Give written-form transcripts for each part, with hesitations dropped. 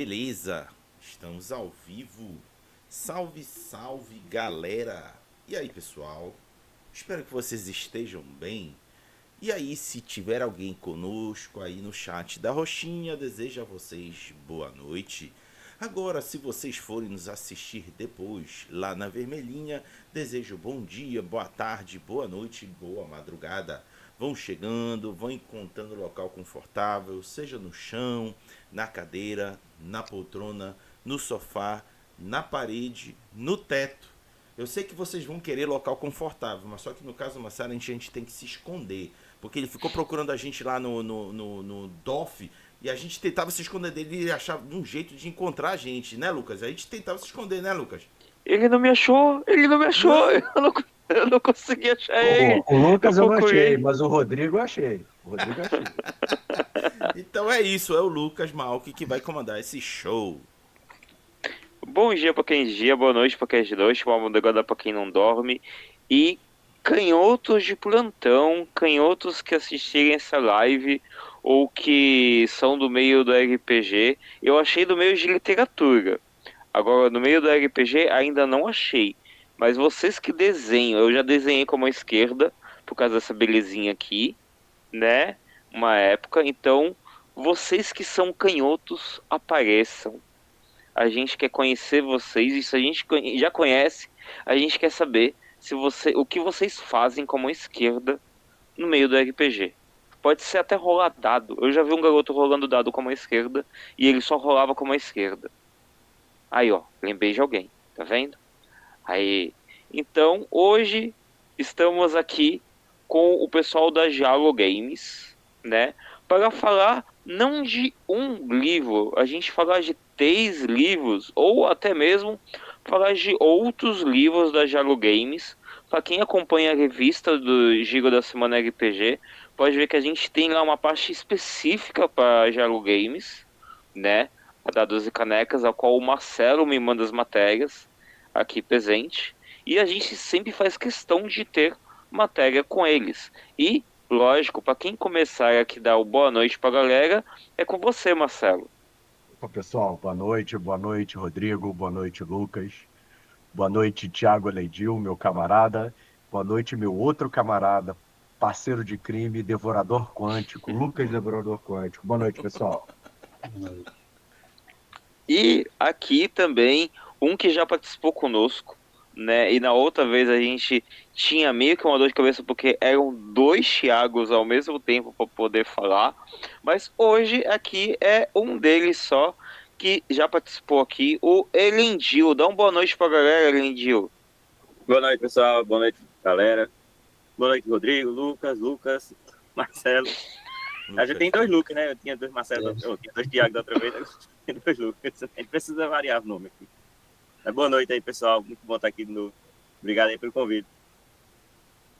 Beleza, estamos ao vivo. Salve, salve, galera. E aí, pessoal? Espero que vocês estejam bem. E aí, se tiver alguém conosco aí no chat da Roxinha, desejo a vocês boa noite. Agora, se vocês forem nos assistir depois, lá na Vermelhinha, desejo bom dia, boa tarde, boa noite, boa madrugada. Vão chegando, vão encontrando local confortável, seja no chão, na cadeira, na poltrona, no sofá, na parede, no teto. Eu sei que vocês vão querer local confortável, mas só que no caso do Massara a gente tem que se esconder. Porque ele ficou procurando a gente lá no DOF e a gente tentava se esconder dele e achava um jeito de encontrar a gente, né, Lucas? A gente tentava se esconder, né, Lucas? Ele não me achou, ele não me achou, Não! eu não consegui achar ele. O Eu Lucas eu não achei, procurei. mas o Rodrigo eu achei. O Rodrigo eu achei. Então é isso, é o Lucas Malk que vai comandar esse show. Bom dia pra quem é dia, boa noite pra quem é de noite, boa madrugada pra quem não dorme. E canhotos de plantão, canhotos que assistirem essa live ou que são do meio do RPG, eu achei do meio de literatura. Agora, no meio do RPG, ainda não achei. Mas vocês que desenham, eu já desenhei com a mão esquerda, por causa dessa belezinha aqui, né? Uma época. Então, vocês que são canhotos, apareçam. A gente quer conhecer vocês. Isso a gente já conhece. A gente quer saber se o que vocês fazem com a mão esquerda no meio do RPG. Pode ser até rolar dado. Eu já vi um garoto rolando dado com a mão esquerda e ele só rolava com a mão esquerda. Aí, ó, lembrei de alguém, tá vendo? Aí, então, hoje estamos aqui com o pessoal da Jalo Games, né? Para falar não de um livro, a gente falar de 3 livros, ou até mesmo falar de outros livros da Jalo Games. Para quem acompanha a revista do Giro da Semana RPG, pode ver que a gente tem lá uma parte específica para Jalo Games, né? A da 12 Canecas, a qual o Marcelo me manda as matérias aqui presente. E a gente sempre faz questão de ter matéria com eles. E, lógico, para quem começar aqui dar o boa noite para a galera, é com você, Marcelo. Opa, pessoal, boa noite, Rodrigo, boa noite, Lucas. Boa noite, Thiago Leidil, meu camarada. Boa noite, meu outro camarada, parceiro de crime, Devorador Quântico, Lucas Devorador Quântico. Boa noite, pessoal. E aqui também um que já participou conosco, né? E na outra vez a gente tinha meio que uma dor de cabeça porque eram 2 Thiagos ao mesmo tempo para poder falar. Mas hoje aqui é um deles só que já participou aqui, o Elendil. Dá uma boa noite pra galera, Elendil. Boa noite, pessoal. Boa noite, galera. Boa noite, Rodrigo, Lucas, Marcelo. A gente Lucas. tem 2 Lucas, né? Eu tinha 2 Marcelo, eu tinha 2 Thiago da outra vez, agora tem 2 Lucas. A gente precisa variar o nome aqui. Mas boa noite aí, pessoal. Muito bom estar aqui de novo. Obrigado aí pelo convite.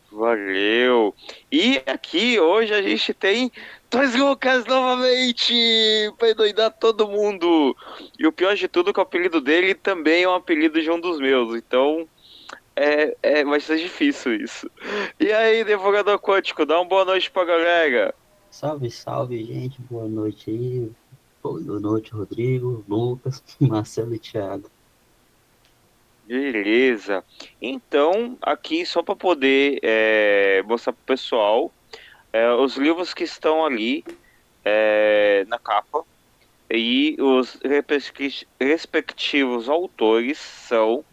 Valeu! E aqui hoje a gente tem 2 Lucas novamente! Pra endoidar todo mundo! E o pior de tudo é que o apelido dele também é um apelido de um dos meus, então vai ser difícil isso. E aí, Devorador Quântico, dá uma boa noite pra galera! Salve, salve, gente. Boa noite aí. Boa noite, Rodrigo, Lucas, Marcelo e Thiago. Beleza! Então, aqui só para poder mostrar pro pessoal os livros que estão ali na capa. E os respectivos autores são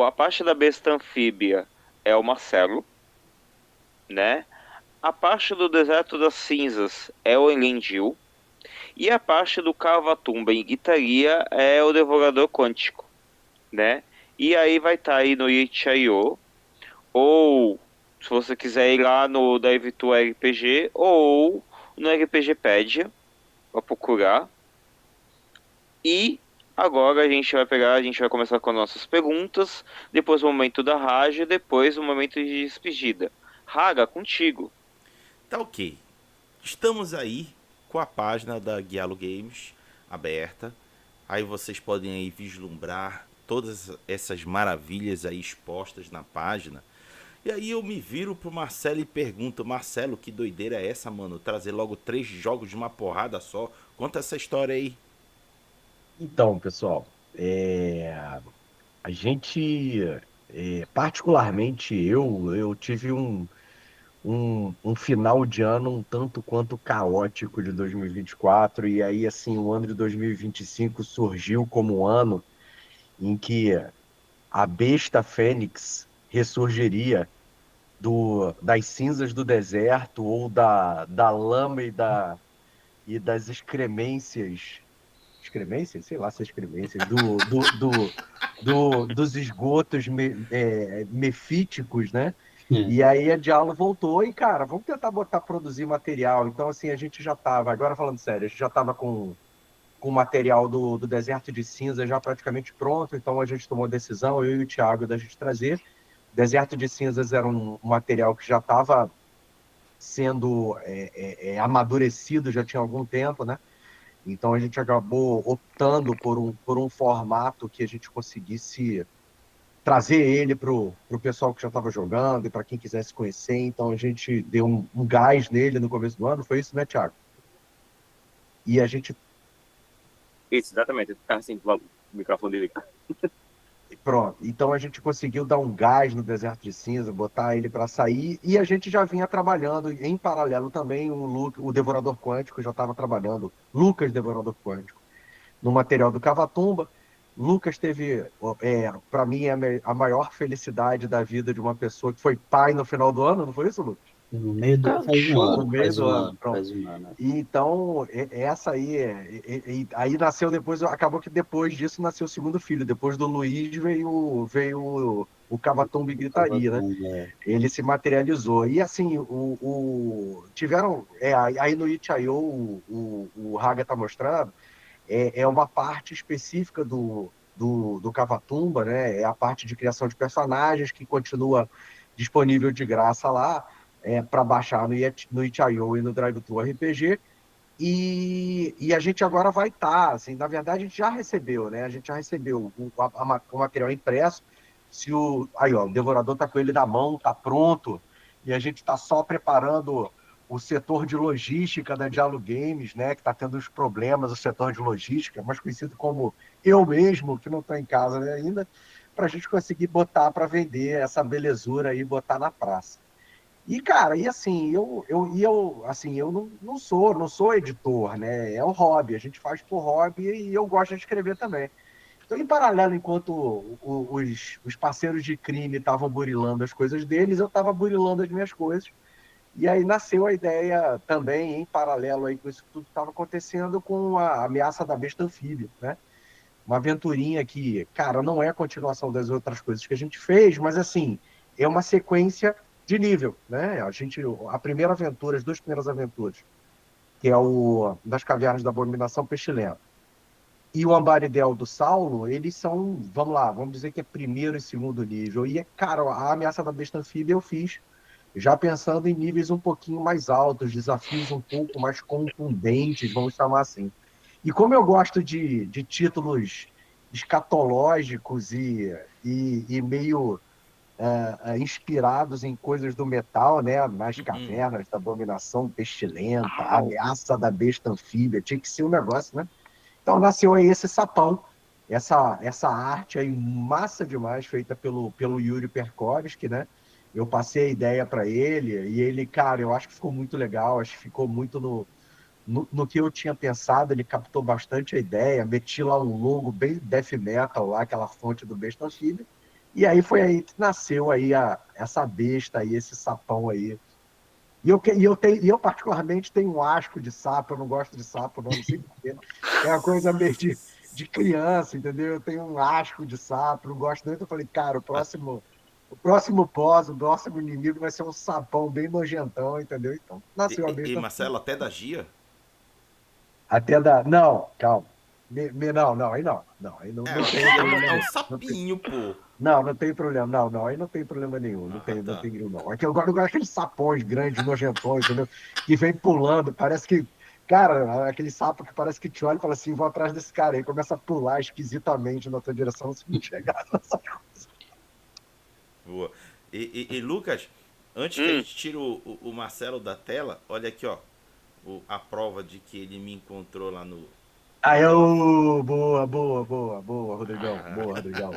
a parte da besta anfíbia é o Marcelo, né? A parte do deserto das cinzas é o Elendil. E a parte do Cavatumba em Guitaria é o Devorador Quântico, né? E aí vai estar aí no itch.io, ou se você quiser ir lá no da Evitu RPG, ou no RPGpedia, para procurar. E agora a gente vai começar com nossas perguntas, depois o momento da Raja, depois o momento de despedida. Raga, contigo. Tá ok. Estamos aí com a página da Guialo Games aberta. Aí vocês podem aí vislumbrar todas essas maravilhas aí expostas na página. E aí eu me viro pro Marcelo e pergunto: Marcelo, que doideira é essa, mano? Trazer logo 3 jogos de uma porrada só? Conta essa história aí. Então, pessoal, a gente, particularmente eu tive um final de ano um tanto quanto caótico de 2024, e aí, assim, o ano de 2025 surgiu como um ano em que a besta Fênix ressurgiria das cinzas do deserto ou da lama e das excremências. Excremências? Sei lá se é excremências. Dos esgotos mefíticos, né? É. E aí a Diallo voltou e, cara, vamos tentar produzir material. Então, assim, a gente já estava, agora falando sério, a gente já estava com o material do Deserto de Cinza já praticamente pronto, então a gente tomou a decisão, eu e o Thiago, da gente trazer. Deserto de Cinzas era um material que já estava sendo amadurecido, já tinha algum tempo, né? Então a gente acabou optando por um formato que a gente conseguisse trazer ele para o pessoal que já estava jogando e para quem quisesse conhecer. Então a gente deu um gás nele no começo do ano, foi isso, né, Thiago? E a gente Isso, exatamente. Eu ficava assim, com o microfone dele. Pronto. Então a gente conseguiu dar um gás no Deserto de Cinza, botar ele para sair, e a gente já vinha trabalhando em paralelo também o Devorador Quântico já estava trabalhando, Lucas Devorador Quântico, no material do Cavatumba. Lucas teve, para mim, a maior felicidade da vida de uma pessoa que foi pai no final do ano, não foi isso, Lucas? No meio do. Cara, Faz um No show. ano, meio faz do um ano, ano, pronto. faz um ano. E então, essa aí, aí nasceu depois, acabou que depois disso nasceu o segundo filho. Depois do Luiz veio o Cavatumba e Gritaria, né? Cavatumba, é. Ele se materializou. E assim, tiveram, aí no Itch.io, o Raga está mostrando, uma parte específica do Cavatumba, né? É a parte de criação de personagens que continua disponível de graça lá, para baixar no Itch.io e no DriveThru RPG. E a gente agora vai estar, assim, na verdade a gente já recebeu, né? A gente já recebeu o material impresso. Se aí, ó, o Devorador está com ele na mão, está pronto, e a gente está só preparando o setor de logística da Diallo Games, né? Que está tendo uns problemas, o setor de logística, mais conhecido como eu mesmo, que não estou em casa, né, ainda, para a gente conseguir botar para vender essa belezura aí, botar na praça. E, cara, e assim, assim, eu não sou editor, né? É um hobby, a gente faz por hobby e eu gosto de escrever também. Então, em paralelo, enquanto os parceiros de crime estavam burilando as coisas deles, eu estava burilando as minhas coisas. E aí nasceu a ideia também, em paralelo aí com isso tudo que estava acontecendo, com a ameaça da besta anfíbia, né? Uma aventurinha que, cara, não é a continuação das outras coisas que a gente fez, mas assim, é uma sequência de nível, né? A primeira aventura, as duas primeiras aventuras, que é o das Cavernas da Abominação Pestilenta e o Ambaridel do Saulo, eles são, vamos lá, vamos dizer que é primeiro e segundo nível. E, cara, a Ameaça da Besta Anfíbia eu fiz já pensando em níveis um pouquinho mais altos, desafios um pouco mais contundentes, vamos chamar assim. E como eu gosto de títulos escatológicos e meio inspirados em coisas do metal, né? Nas cavernas da abominação pestilenta, a ameaça da besta anfíbia, tinha que ser um negócio, né? Então nasceu aí esse sapão, essa arte aí massa demais, feita pelo Yuri Perkovsky, né? Eu passei a ideia para ele e ele, cara, eu acho que ficou muito legal, acho que ficou muito no que eu tinha pensado, ele captou bastante a ideia, meti lá um logo bem death metal lá, aquela fonte do Besta Anfíbia, e aí foi aí que nasceu aí essa besta aí, esse sapão aí. E eu particularmente tenho um asco de sapo, eu não gosto de sapo, não sei porquê. É uma coisa meio de criança, entendeu? Eu tenho um asco de sapo, não gosto muito. Eu falei, cara, o próximo boss, o próximo inimigo vai ser um sapão bem nojentão, entendeu? Então nasceu a E besta. Marcelo, até da Gia? Até da. Não, calma. Não, aí não. Não, aí não, É, não a tem Gia problema é um nenhum. Não tem, sapinho, pô. não tem problema. Não, não, aí não tem problema nenhum. Não Ah, tem, não tá. tem grilo, não. É que eu gosto daqueles sapões grandes, nojentões, entendeu? Que vem pulando, parece que. Cara, aquele sapo que parece que te olha e fala assim: vou atrás desse cara aí, começa a pular esquisitamente na tua direção se não chegar nessa coisa. Boa. E, Lucas, antes que a Hum, gente tire o Marcelo da tela, olha aqui, ó. A prova de que ele me encontrou lá Aí eu. Boa, boa, boa, boa, Rodrigão. Boa, Rodrigão.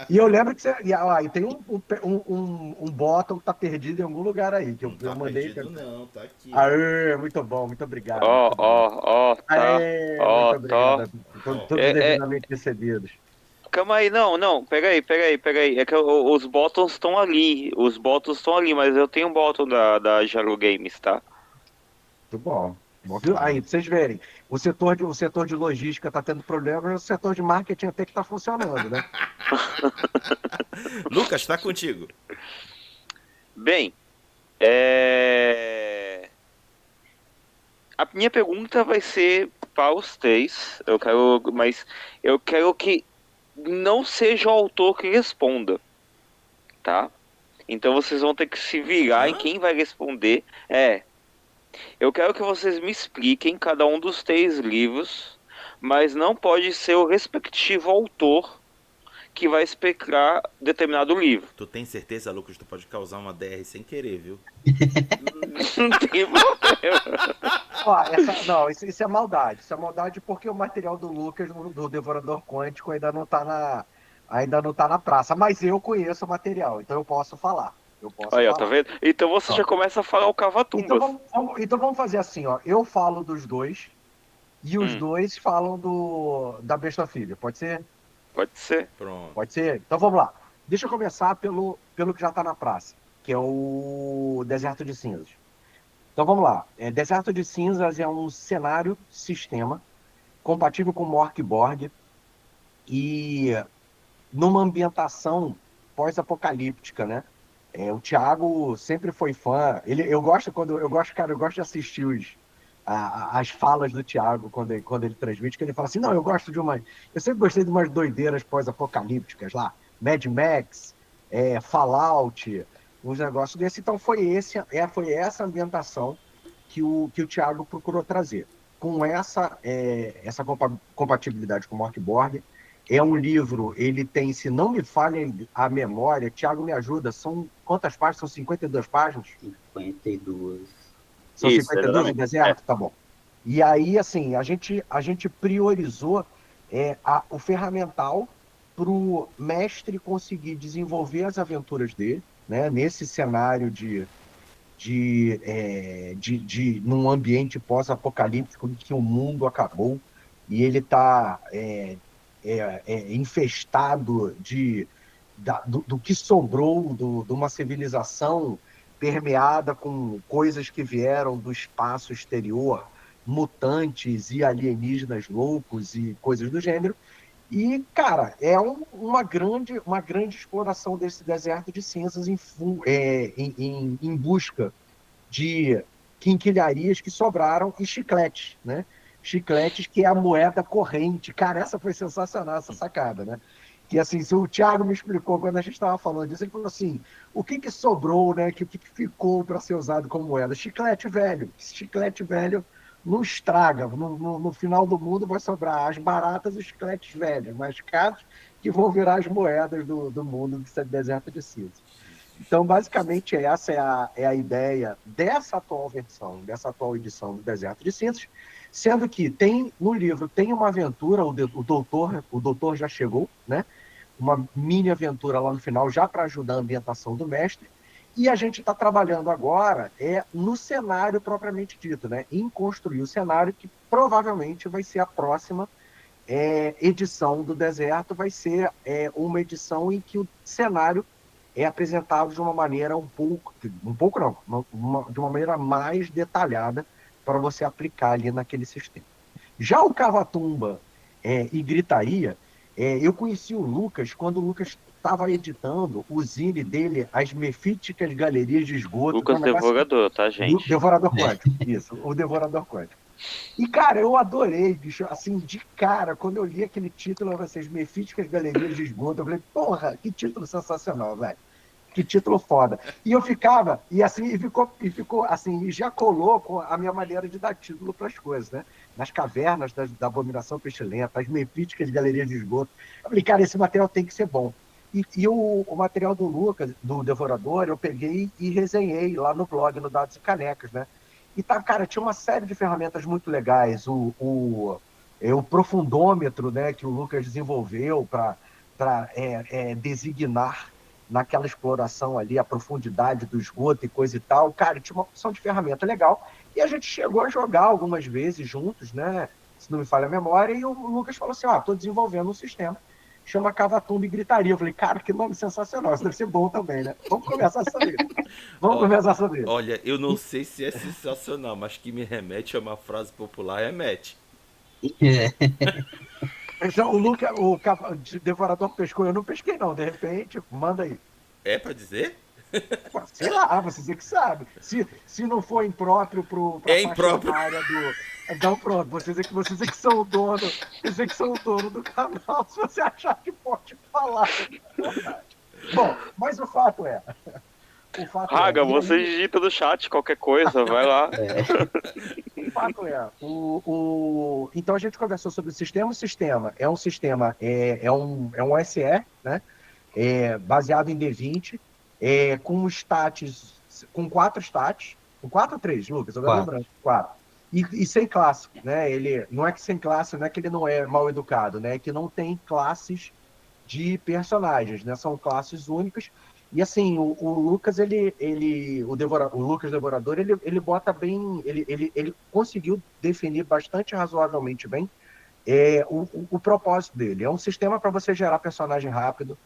E eu lembro que você. E tem um bottom que tá perdido em algum lugar aí, que Não eu tá mandei. perdido não, tá aqui, ó. Aê, muito bom, muito obrigado, Ó, muito obrigado. ó, ó, tá. Aê, muito Ó, tá. obrigado. Ó, Todos É, é, devidamente recebidos. calma aí, não, pega aí. É que os bottoms estão ali. Os bottoms estão ali, mas eu tenho um bottom da Jaro Games, tá? Muito bom. Bom, viu? Aí, pra vocês verem, o setor de logística está tendo problema, e o setor de marketing até que está funcionando, né? Lucas, tá contigo. Bem, a minha pergunta vai ser para os três. Mas eu quero que não seja o autor que responda, tá? Então vocês vão ter que se virar em Hã? quem vai responder. Eu quero que vocês me expliquem cada um dos três livros, mas não pode ser o respectivo autor que vai explicar determinado livro. Tu tem certeza, Lucas, tu pode causar uma DR sem querer, viu? Não tem problema. Ó, não, isso é maldade. Isso é maldade porque o material do Lucas, do Devorador Quântico, ainda não tá na praça. Mas eu conheço o material, então eu posso falar. Eu posso Aí, ó, tá falar. vendo? Então você Ó, já começa a falar o então Cavatumbas. vamos fazer assim, ó. Eu falo dos dois e os Hum, dois falam da Besta Filha. Pode ser? pode ser. Pronto. Pode ser? Então vamos lá. Deixa eu começar pelo que já está na praça, que é o Deserto de Cinzas. Então vamos lá. Deserto de Cinzas é um cenário sistema compatível com Morkborg e numa ambientação pós-apocalíptica, né? O Thiago sempre foi fã. Eu gosto de assistir as falas do Thiago quando ele transmite, que ele fala assim, não, eu sempre gostei de umas doideiras pós-apocalípticas lá, Mad Max, Fallout, uns negócios desse. Então foi essa ambientação que o Thiago procurou trazer. Com essa compatibilidade com o Morkborg, é um livro, ele tem, se não me falha a memória, Thiago me ajuda, são quantas páginas? São 52 páginas? 52. São Isso, 52 o exatamente. deserto? Tá bom. E aí, assim, a gente priorizou o ferramental para o mestre conseguir desenvolver as aventuras dele, né, nesse cenário num ambiente pós-apocalíptico em que o mundo acabou e ele está infestado do que sobrou de uma civilização permeada com coisas que vieram do espaço exterior, mutantes e alienígenas loucos e coisas do gênero. E, cara, é uma grande exploração desse deserto de cinzas em busca de quinquilharias que sobraram e chicletes, né? Chicletes que é a moeda corrente. Cara, essa foi sensacional, essa sacada, né? Que assim, se o Thiago me explicou quando a gente estava falando disso, ele falou assim: o que sobrou, né? O que ficou para ser usado como moeda? Chiclete velho. Chiclete velho não estraga. No final do mundo vai sobrar as baratas e os chicletes velhos, mais caros, que vão virar as moedas do mundo desse deserto de cinza. Então, basicamente, essa é a ideia dessa atual versão, dessa atual edição do Deserto de Cinzas, sendo que no livro tem uma aventura, o doutor já chegou, né? Uma mini aventura lá no final, já para ajudar a ambientação do mestre, e a gente está trabalhando agora no cenário propriamente dito, né? Em construir o cenário que provavelmente vai ser a próxima edição do Deserto, vai ser uma edição em que o cenário é apresentado de uma maneira um pouco não, de uma maneira mais detalhada para você aplicar ali naquele sistema. Já o Cavatumba e Gritaria, eu conheci o Lucas quando o Lucas estava editando o zine dele, As Mefíticas Galerias de Esgoto, que é Lucas um negócio Devorador, tá, do gente? Devorador Quântico, isso, o Devorador Quântico. E, cara, eu adorei, bicho, assim, de cara, quando eu li aquele título, vocês, Mefíticas Galerias de Esgoto, eu falei, porra, que título sensacional, velho. Que título foda. E eu ficava, e assim, e ficou assim, e já colou com a minha maneira de dar título para as coisas, né? Nas cavernas da Abominação Pestilenta, as Mefíticas Galerias de Esgoto. Eu falei, cara, esse material tem que ser bom. E o material do Lucas, do Devorador, eu peguei e resenhei lá no blog, no Dados e Canecas, né? E tá, cara, tinha uma série de ferramentas muito legais. o profundômetro, né, que o Lucas desenvolveu para designar naquela exploração ali a profundidade do esgoto e coisa e tal. Cara, tinha uma opção de ferramenta legal. E a gente chegou a jogar algumas vezes juntos, né? Se não me falha a memória, e o Lucas falou assim: estou desenvolvendo um sistema, chama Cavatumba e Gritaria. Eu falei, cara, que nome sensacional, isso deve ser bom também, né? Vamos começar sobre isso. Vamos Ó, começar sobre isso. olha, eu não sei se é sensacional, mas que me remete a uma frase popular, remete. Então, o Lucas, Devorador pescou, eu não pesquei não, de repente, manda aí. É pra dizer? Sei lá, você que sabe. Se não for impróprio para a É faixa impróprio. etária do. Então, pronto, vocês é que são o dono, vocês é que são o dono do canal, se você achar que pode falar. Bom, mas o fato é. Raga, e você aí, digita no chat qualquer coisa, vai lá. o fato é, então a gente conversou sobre o sistema. O sistema é um sistema, é um OSR, né? Baseado em D20, com stats, com 4 stats, com 4 ou 3, Lucas, agora Quatro. lembrando, 4. E sem classe, né? Ele não é que sem classe, não é que ele não é mal educado, né? É que não tem classes de personagens, né? São classes únicas. E assim, o Lucas, o Lucas Devorador, ele bota bem, ele conseguiu definir bastante razoavelmente bem o propósito dele. É um sistema para você gerar personagem rápido,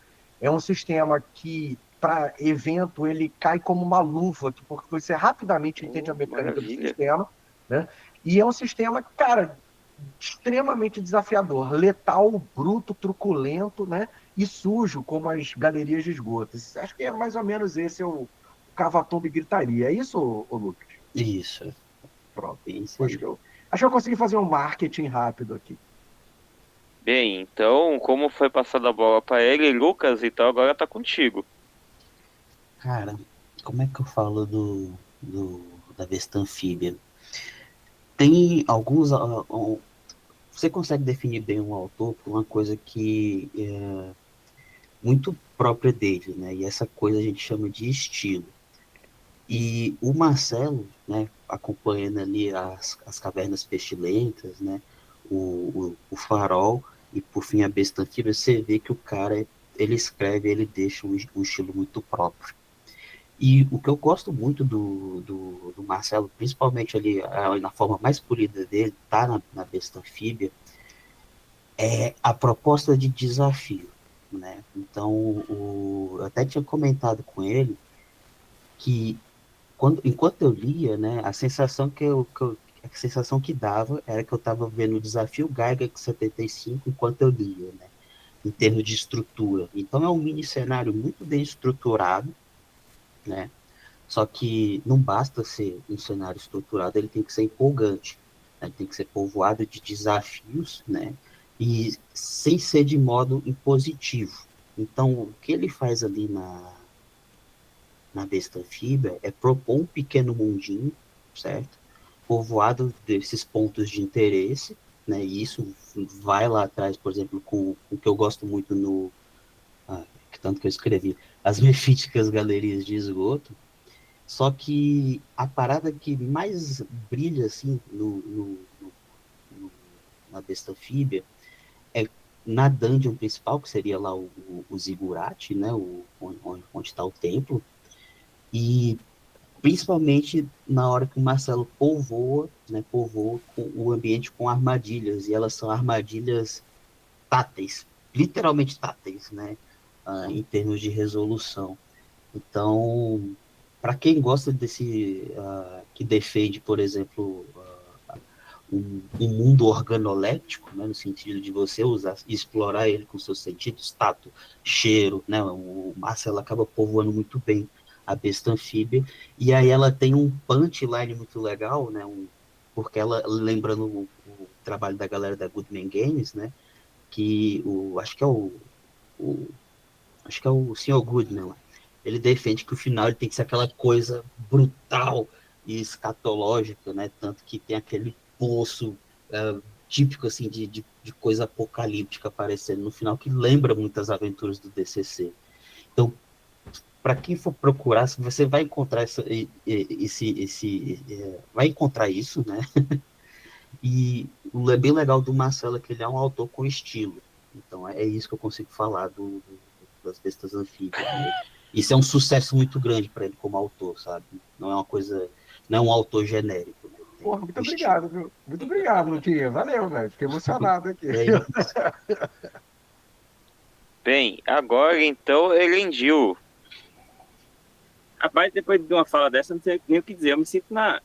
é um sistema que, para evento, ele cai como uma luva, porque você rapidamente entende a mecânica do Maravilha. sistema, né? E é um sistema, cara, extremamente desafiador, letal, bruto, truculento, né? E sujo, como as galerias de esgoto. Acho que é mais ou menos esse o Cavatumba e Gritaria. É isso, ô Lucas? Isso. Pronto. Isso Acho aí. que eu consegui fazer um marketing rápido aqui. Bem, então, como foi passada a bola pra ele, Lucas, então agora tá contigo. Cara, como é que eu falo da besta anfíbia? Tem alguns. Você consegue definir bem um autor por uma coisa que é muito própria dele, né? E essa coisa a gente chama de estilo. E o Marcelo, né, acompanhando ali as cavernas pestilentas, né, o farol e por fim a besta anfíbia, você vê que o cara, ele escreve, ele deixa um estilo muito próprio. E o que eu gosto muito do Marcelo, principalmente ali na forma mais polida dele, tá na besta anfíbia, é a proposta de desafio, né? Então, eu até tinha comentado com ele que enquanto eu lia, né, a sensação que dava era que eu estava vendo o desafio Gygax 75 enquanto eu lia, né, em termos de estrutura. Então é um mini cenário muito bem estruturado, né, só que não basta ser um cenário estruturado, ele tem que ser empolgante, né, tem que ser povoado de desafios, né, e sem ser de modo impositivo. Então, o que ele faz ali na besta anfíbia é propor um pequeno mundinho, certo? Povoado desses pontos de interesse, né? E isso vai lá atrás, por exemplo, com o que eu gosto muito tanto que eu escrevi, as mefíticas galerias de esgoto. Só que a parada que mais brilha assim na besta anfíbia é na dungeon principal, que seria lá o Ziggurat, né? Onde está o templo. E principalmente na hora que o Marcelo povoa, né, povoa o ambiente com armadilhas, e elas são armadilhas táteis, literalmente táteis, né, em termos de resolução. Então, para quem gosta que defende, por exemplo, um mundo organoléptico, né, no sentido de você usar e explorar ele com seus sentidos, tato, cheiro, né, o Marcelo acaba povoando muito bem a besta anfíbia, e aí ela tem um punchline muito legal, né, porque ela, lembrando o trabalho da galera da Goodman Games, né, que o acho que é o Sr. Goodman lá, ele defende que o final ele tem que ser aquela coisa brutal e escatológica, né, tanto que tem aquele poço típico assim de coisa apocalíptica aparecendo no final, que lembra muitas aventuras do DCC. Então, para quem for procurar, você vai encontrar vai encontrar isso, né? E o bem legal do Marcelo é que ele é um autor com estilo. Então é isso que eu consigo falar das bestas anfíbias. Né? Isso é um sucesso muito grande para ele como autor, sabe? Não é uma coisa, não é um autor genérico. Né? Porra, muito Tem estilo. obrigado, viu? Muito obrigado, Luquinha. Valeu, velho. Fiquei emocionado aqui. É isso. Bem, agora então Elendil. Rapaz, depois de uma fala dessa, não sei nem o que dizer. Eu me sinto na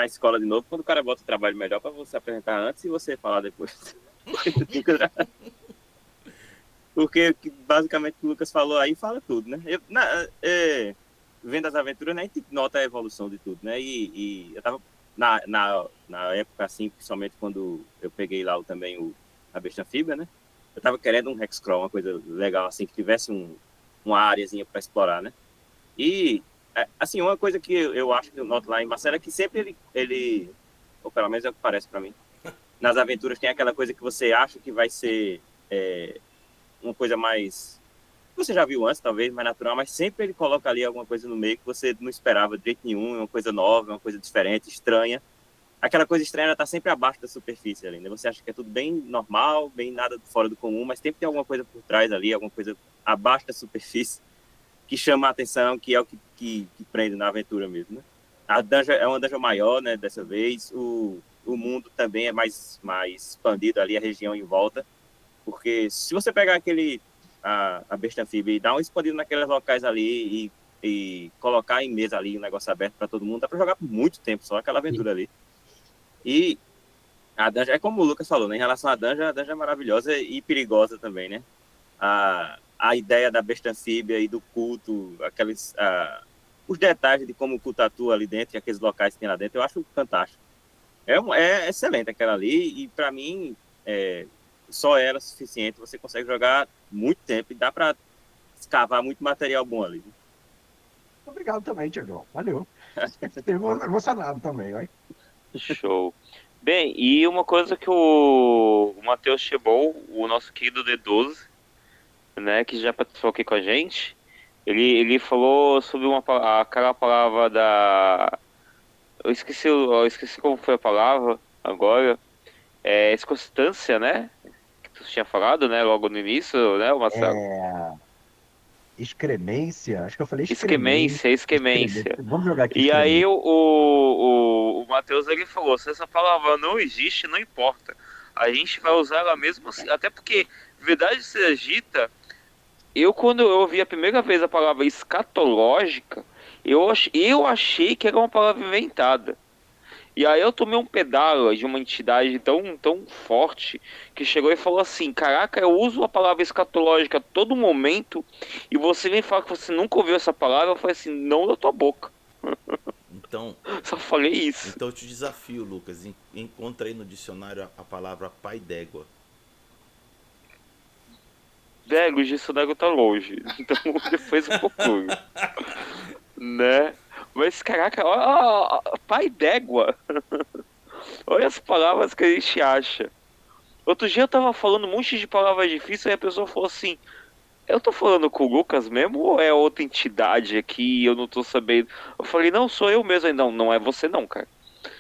escola de novo, quando o cara bota o trabalho melhor para você apresentar antes e você falar depois. Porque basicamente o que o Lucas falou aí fala tudo, né? Vendo as aventuras, né, a gente nota a evolução de tudo, né? E eu tava na época, assim, principalmente quando eu peguei lá a besta anfíbia, né? Eu tava querendo um Hexcrawl, uma coisa legal, assim, que tivesse uma áreazinha para explorar, né? E, assim, uma coisa que eu acho que eu noto lá em Marcelo é que sempre ou pelo menos é o que parece para mim, nas aventuras tem aquela coisa que você acha que vai ser uma coisa mais... Você já viu antes, talvez, mais natural, mas sempre ele coloca ali alguma coisa no meio que você não esperava de jeito nenhum, uma coisa nova, uma coisa diferente, estranha. Aquela coisa estranha está sempre abaixo da superfície ali, né? Você acha que é tudo bem normal, bem nada fora do comum, mas sempre tem alguma coisa por trás ali, alguma coisa abaixo da superfície que chama a atenção, que é o que prende na aventura mesmo, né? A dungeon é uma dungeon maior, né, dessa vez. O mundo também é mais expandido ali, a região em volta. Porque se você pegar a besta anfíbia e dar um expandido naqueles locais ali e colocar em mesa ali um negócio aberto para todo mundo, dá para jogar por muito tempo só aquela aventura ali. E a dungeon, é como o Lucas falou, né? Em relação à dungeon, a dungeon é maravilhosa e perigosa também, né? A ideia da besta anfíbia e do culto, os detalhes de como o culto atua ali dentro e aqueles locais que tem lá dentro, eu acho fantástico. É excelente aquela ali e para mim só era suficiente. Você consegue jogar muito tempo e dá para escavar muito material bom ali. Obrigado também, Tiagão. Valeu. Fiquei emocionado também, ó. Show. Bem, e uma coisa que o Matheus Chebol, o nosso querido D12, né, que já participou aqui com a gente, ele falou sobre aquela palavra da... eu esqueci como foi a palavra agora. Escostância, né? Que tu tinha falado, né? Logo no início, né, Marcelo? Excremência? Acho que eu falei excremência. Esquemência. Vamos jogar aqui E aí excremência. o Matheus ele falou, se essa palavra não existe, não importa. A gente vai usar ela mesmo assim, até porque, verdade seja dita, quando eu ouvi a primeira vez a palavra escatológica, eu achei que era uma palavra inventada. E aí eu tomei um pedala de uma entidade tão forte que chegou e falou assim: caraca, eu uso a palavra escatológica a todo momento e você vem falar que você nunca ouviu essa palavra. Eu falei assim: não da tua boca. Então, Só falei isso. então eu te desafio, Lucas. Encontra aí no dicionário a palavra pai d'égua. Velho, o dicionário tá longe. Então depois eu procuro. Né? Mas caraca, ó, pai d'égua. Olha as palavras que a gente acha. Outro dia eu tava falando um monte de palavras difíceis e a pessoa falou assim: eu tô falando com o Lucas mesmo ou é outra entidade aqui e eu não tô sabendo? Eu falei: não, sou eu mesmo. Aí, não, não é você não, cara.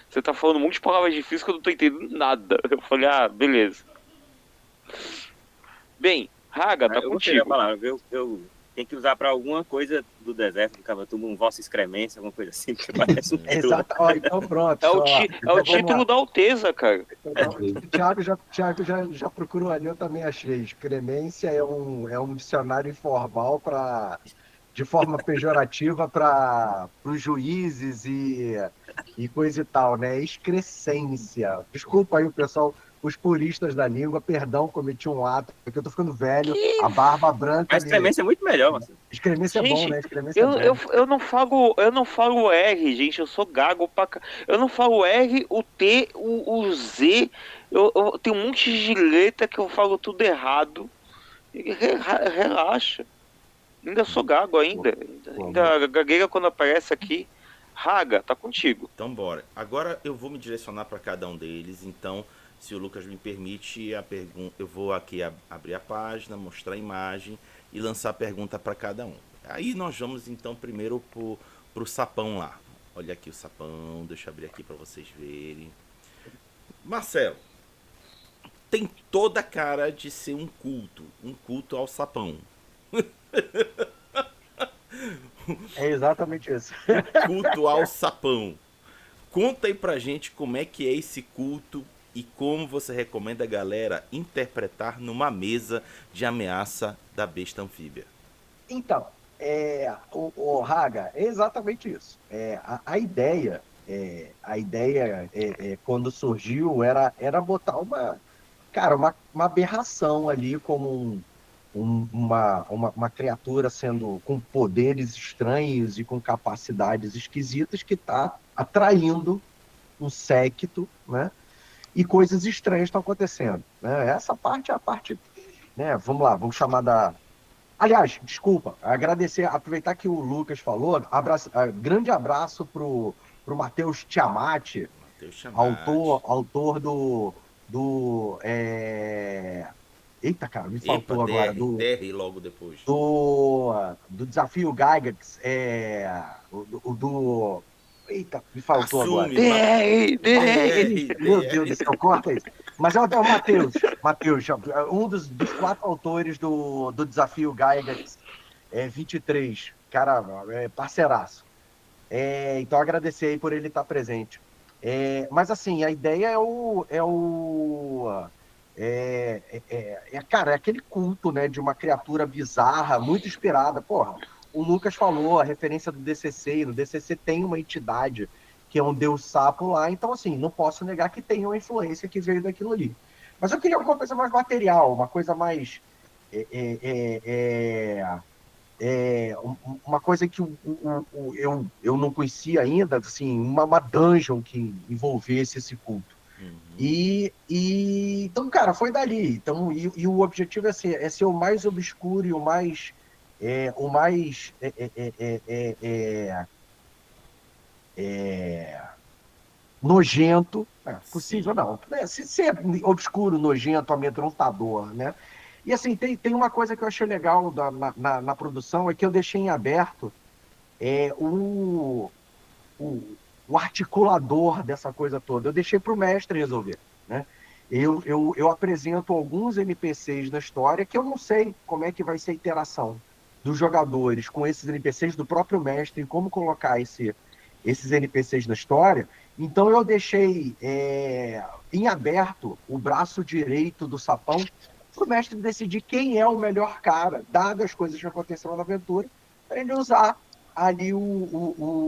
Você tá falando um monte de palavras difíceis que eu não tô entendendo nada. Eu falei: ah, beleza. Bem, Raga, tá Eu gostei da contigo. palavra, viu? Eu tenho que usar para alguma coisa do deserto do Cavatuba, um vossa excremência, alguma coisa assim, porque parece um truque. Exato. Ó, então pronto. É o, Ó. é o Então, vamos título lá. da Alteza, cara. Então, Thiago já procurou ali, eu também achei. Excremência é um dicionário informal de forma pejorativa para os juízes e coisa e tal, né? Excrescência. Desculpa aí o pessoal, os puristas da língua, perdão, cometi um ato, porque eu tô ficando velho, Que a barba branca A ali. excremência é muito melhor, Marcelo. Excremência é bom, Gente, né? Excremência é bom. eu não falo R, gente, eu sou gago pra eu não falo R, o T, o Z, eu tenho um monte de letra que eu falo tudo errado. Relaxa. Ainda sou gago ainda gagueira quando aparece aqui. Raga, tá contigo. Então, bora. Agora eu vou me direcionar para cada um deles. Então, se o Lucas me permite, eu vou aqui abrir a página, mostrar a imagem e lançar a pergunta para cada um. Aí nós vamos então primeiro pro sapão lá. Olha aqui o sapão, deixa eu abrir aqui para vocês verem. Marcelo, tem toda a cara de ser um culto ao sapão. É exatamente isso. Culto ao sapão. Conta aí pra gente como é que é esse culto e como você recomenda a galera interpretar numa mesa de ameaça da besta anfíbia. Então, o Raga, é exatamente isso. A ideia quando surgiu era botar uma aberração ali como uma criatura sendo com poderes estranhos e com capacidades esquisitas que está atraindo um séquito, né? E coisas estranhas estão acontecendo, né? Essa parte é a parte, né? Vamos lá, vamos chamar da... Aliás, desculpa, agradecer, aproveitar que o Lucas falou, grande abraço pro Matheus Tiamat, Mateus Chamate. autor Eita, cara, me Epa, faltou agora, DR logo depois. do Desafio Gygax, Eita, me faltou agora. Assume, Meu Deus do DR. céu, corta isso. Mas é o Matheus, um dos 4 autores do Desafio Gygax 23, cara, parceiraço. Então agradecer aí por ele estar presente. Mas assim, a ideia cara, é aquele culto, né, de uma criatura bizarra, muito inspirada. Porra, o Lucas falou a referência do DCC, e no DCC tem uma entidade que é um deus sapo lá, então assim, não posso negar que tem uma influência que veio daquilo ali. Mas eu queria alguma coisa mais material, uma coisa mais... uma coisa que eu não conhecia ainda, assim, uma dungeon que envolvesse esse culto. Então, cara, foi dali. Então, e o objetivo é ser o mais obscuro e o mais nojento, possível não, né? Ser obscuro, nojento, amedrontador, né? E assim, tem uma coisa que eu achei legal na produção, é que eu deixei em aberto o articulador dessa coisa toda. Eu deixei para o mestre resolver, né? Eu apresento alguns NPCs na história que eu não sei como é que vai ser a interação dos jogadores com esses NPCs, do próprio mestre, como colocar esses NPCs na história. Então eu deixei em aberto o braço direito do sapão para o mestre decidir quem é o melhor cara, dadas as coisas que aconteceram na aventura, para ele usar ali o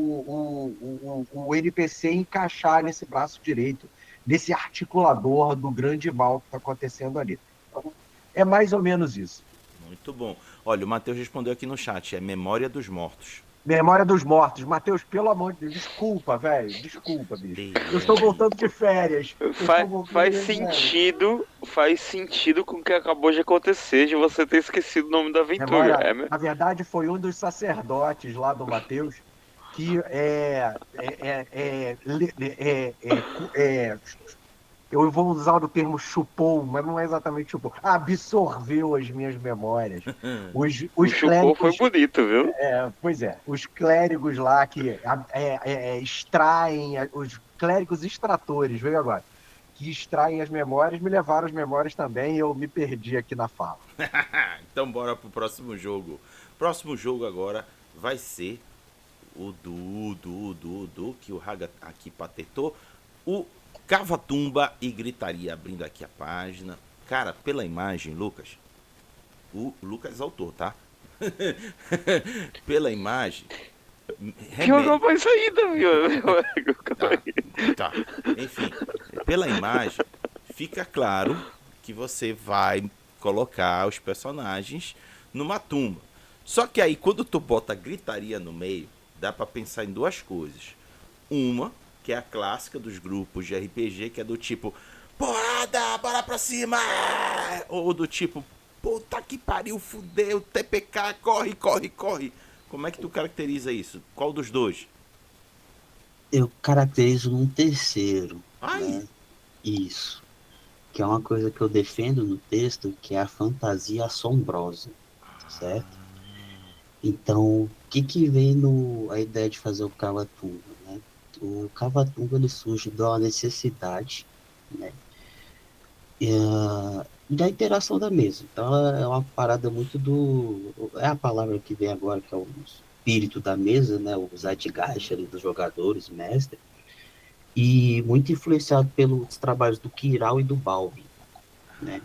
NPC encaixar nesse braço direito, nesse articulador do grande mal que está acontecendo ali. Então, é mais ou menos isso. Muito bom. Olha, o Matheus respondeu aqui no chat, é Memória dos Mortos. Memória dos Mortos. Matheus, pelo amor de Deus, desculpa, velho. Desculpa, bicho. Eu estou voltando de férias. Faz sentido com o que acabou de acontecer, de você ter esquecido o nome da aventura. Na verdade, foi um dos sacerdotes lá do Matheus que eu vou usar o termo chupou, mas não é exatamente chupou. Absorveu as minhas memórias. O chupou foi bonito, viu? Pois é. Os clérigos lá que extraem, os clérigos extratores, veio agora, que extraem as memórias, me levaram as memórias também e eu me perdi aqui na fala. Então bora pro próximo jogo. O próximo jogo agora vai ser o que o Raga aqui patentou, o Cavatumba e Gritaria, abrindo aqui a página. Cara, pela imagem, Lucas, o Lucas é autor, tá? Pela imagem, que não vai sair, viu? Tá. Enfim, pela imagem, fica claro que você vai colocar os personagens numa tumba. Só que aí, quando tu bota Gritaria no meio, dá pra pensar em duas coisas. Uma, que é a clássica dos grupos de RPG, que é do tipo, porrada, bora pra cima! Ou do tipo, puta que pariu, fudeu, TPK, corre, corre, corre. Como é que tu caracteriza isso? Qual dos dois? Eu caracterizo num terceiro. Ai! Né? Isso. Que é uma coisa que eu defendo no texto, que é a fantasia assombrosa. Certo? Então, o que vem a ideia de fazer o Cavatumba, né? O Cavatumba, ele surge de uma necessidade né? E da interação da mesa. Então, ela é uma parada muito do... É a palavra que vem agora, que é o espírito da mesa, né? O zeitgeist ali dos jogadores, mestre. E muito influenciado pelos trabalhos do Kirau e do Balbi, né?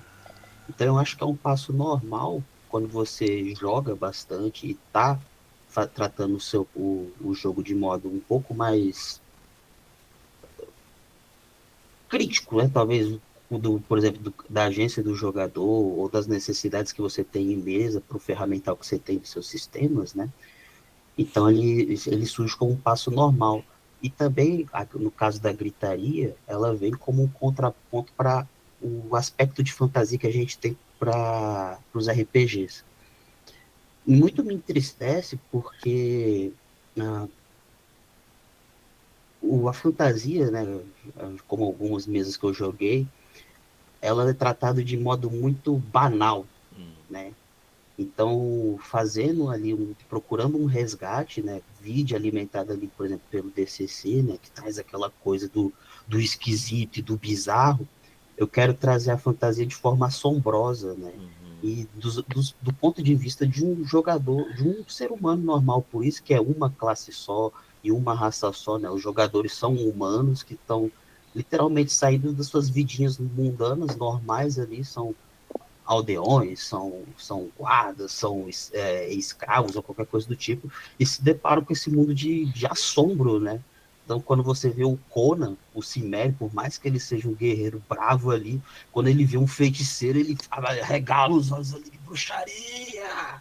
Então, eu acho que é um passo normal quando você joga bastante e tá tratando o jogo de modo um pouco mais crítico, né? Talvez, por exemplo, da agência do jogador ou das necessidades que você tem em mesa para o ferramental que você tem dos seus sistemas, né? Então, ele surge como um passo normal. E também, no caso da gritaria, ela vem como um contraponto para o aspecto de fantasia que a gente tem para os RPGs. Muito me entristece porque ah, a fantasia, né, como algumas mesas que eu joguei, ela é tratada de modo muito banal, né? Então, fazendo ali, procurando um resgate, né, vídeo alimentado ali, por exemplo, pelo DCC, né, que traz aquela coisa do esquisito e do bizarro, eu quero trazer a fantasia de forma assombrosa, né? E do ponto de vista de um jogador, de um ser humano normal, por isso que é uma classe só e uma raça só, né? Os jogadores são humanos que estão literalmente saindo das suas vidinhas mundanas, normais ali, são aldeões, são guardas, são escravos ou qualquer coisa do tipo, e se deparam com esse mundo de assombro, né? Então, quando você vê o Conan, o Cimmerian, por mais que ele seja um guerreiro bravo ali, quando ele vê um feiticeiro, ele fala, regala os olhos ali de bruxaria,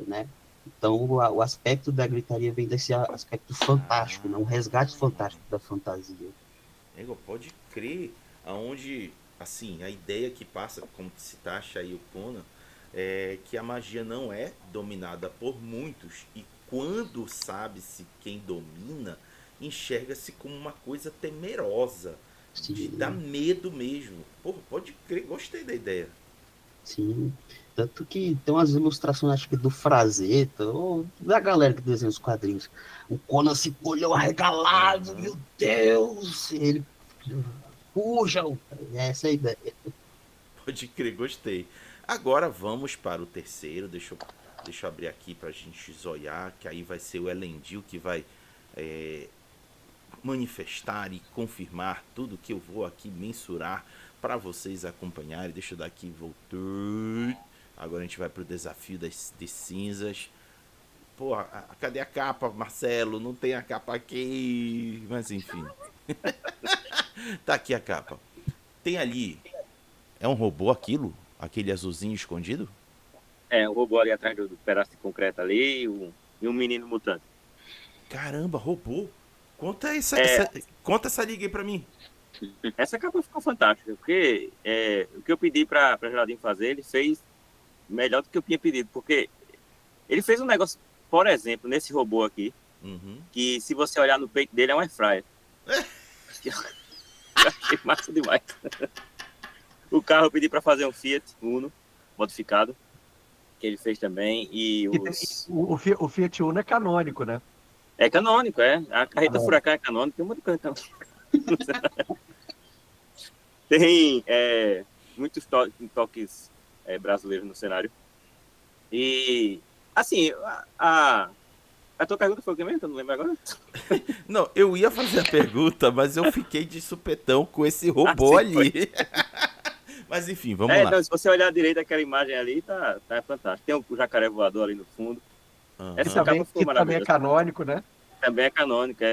né? Então, o aspecto da gritaria vem desse aspecto fantástico, né? Um resgate fantástico da fantasia. Nego, pode crer aonde, assim, a ideia que passa, como se taxa aí o Conan, é que a magia não é dominada por muitos e quando sabe-se quem domina, enxerga-se como uma coisa temerosa, de dar Sim, medo mesmo. Porra, pode crer, gostei da ideia. sim. Tanto que tem umas ilustrações, acho que do Frazetta, ou da galera que desenha os quadrinhos. O Conan se colheu arregalado, Aham. meu Deus! Ele fuja! Essa é a ideia. Pode crer, gostei. Agora vamos para o terceiro. Deixa eu abrir aqui pra gente zoiar, que aí vai ser o Elendil que vai é, manifestar e confirmar tudo que eu vou aqui mensurar para vocês acompanharem. Deixa eu dar aqui, voltei. Agora a gente vai pro desafio das cinzas. Pô, cadê a capa, Marcelo? Não tem a capa aqui. Mas enfim. Tá aqui a capa. Tem ali. É um robô aquilo? Aquele azulzinho escondido? É, um robô ali atrás do pedaço de concreto ali e um menino mutante. Caramba, robô. Conta É, conta essa liga aí pra mim. essa capa ficou fantástica, porque o que eu pedi para Geraldinho fazer, ele fez melhor do que eu tinha pedido, porque ele fez um negócio, por exemplo, nesse robô aqui, Uhum. que se você olhar no peito dele é um airfryer. Eu achei massa demais. O carro eu pedi para fazer um Fiat Uno modificado, que ele fez também, e O Fiat Uno é canônico, né? É canônico, é. A carreta furacão é canônica, tem um monte de coisa canônica. Tem muitos toques brasileiros no cenário. E, assim, a tua pergunta foi o que mesmo? Eu não lembro agora. Não, eu ia fazer a pergunta, mas eu fiquei de supetão com esse robô sim, ali. Mas enfim, vamos lá. Então, se você olhar direito aquela imagem ali, tá fantástico. Tem o jacaré voador ali no fundo. Uhum. Essa capa ficou Que também é maravilhosa. canônico, né? Também é canônico.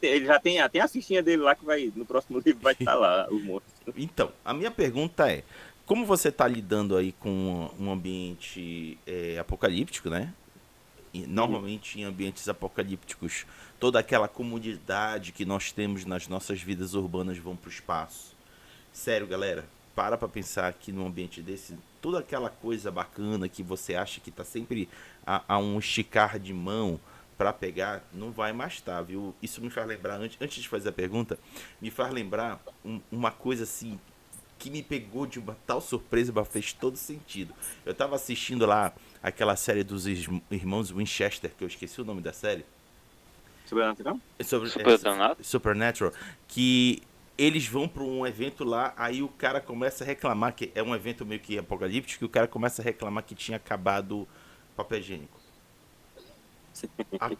Ele já tem a fichinha dele lá que vai, no próximo livro vai estar lá, o monstro. Então, a minha pergunta é: como você está lidando aí com um ambiente apocalíptico, né? E, normalmente em ambientes apocalípticos, toda aquela comodidade que nós temos nas nossas vidas urbanas vão para o espaço. Sério, galera, para pensar que num ambiente desse, toda aquela coisa bacana que você acha que está sempre a um esticar de mão para pegar, não vai mais estar, viu? Isso me faz lembrar, antes de fazer a pergunta, me faz lembrar uma coisa assim que me pegou de uma tal surpresa, mas fez todo sentido. Eu tava assistindo lá aquela série dos irmãos Winchester, que eu esqueci o nome da série. Sobrenatural? Supernatural? Supernatural, que eles vão para um evento lá, aí o cara começa a reclamar, que é um evento meio que apocalíptico, que o cara começa a reclamar que tinha acabado papel higiênico.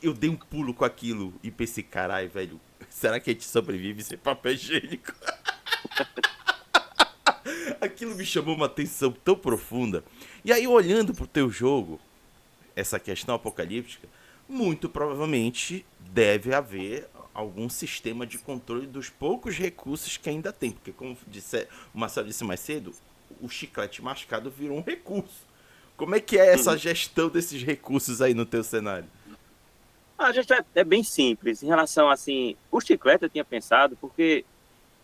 Eu dei um pulo com aquilo e pensei, caralho, velho, será que a gente sobrevive sem papel higiênico? Aquilo me chamou uma atenção tão profunda. E aí, olhando pro teu jogo, essa questão apocalíptica, muito provavelmente deve haver algum sistema de controle dos poucos recursos que ainda tem. Porque, como o Marcelo disse mais cedo, o chiclete mascado virou um recurso. Como é que é essa gestão desses recursos aí no teu cenário? A gente é bem simples. Em relação, assim, o chiclete eu tinha pensado, porque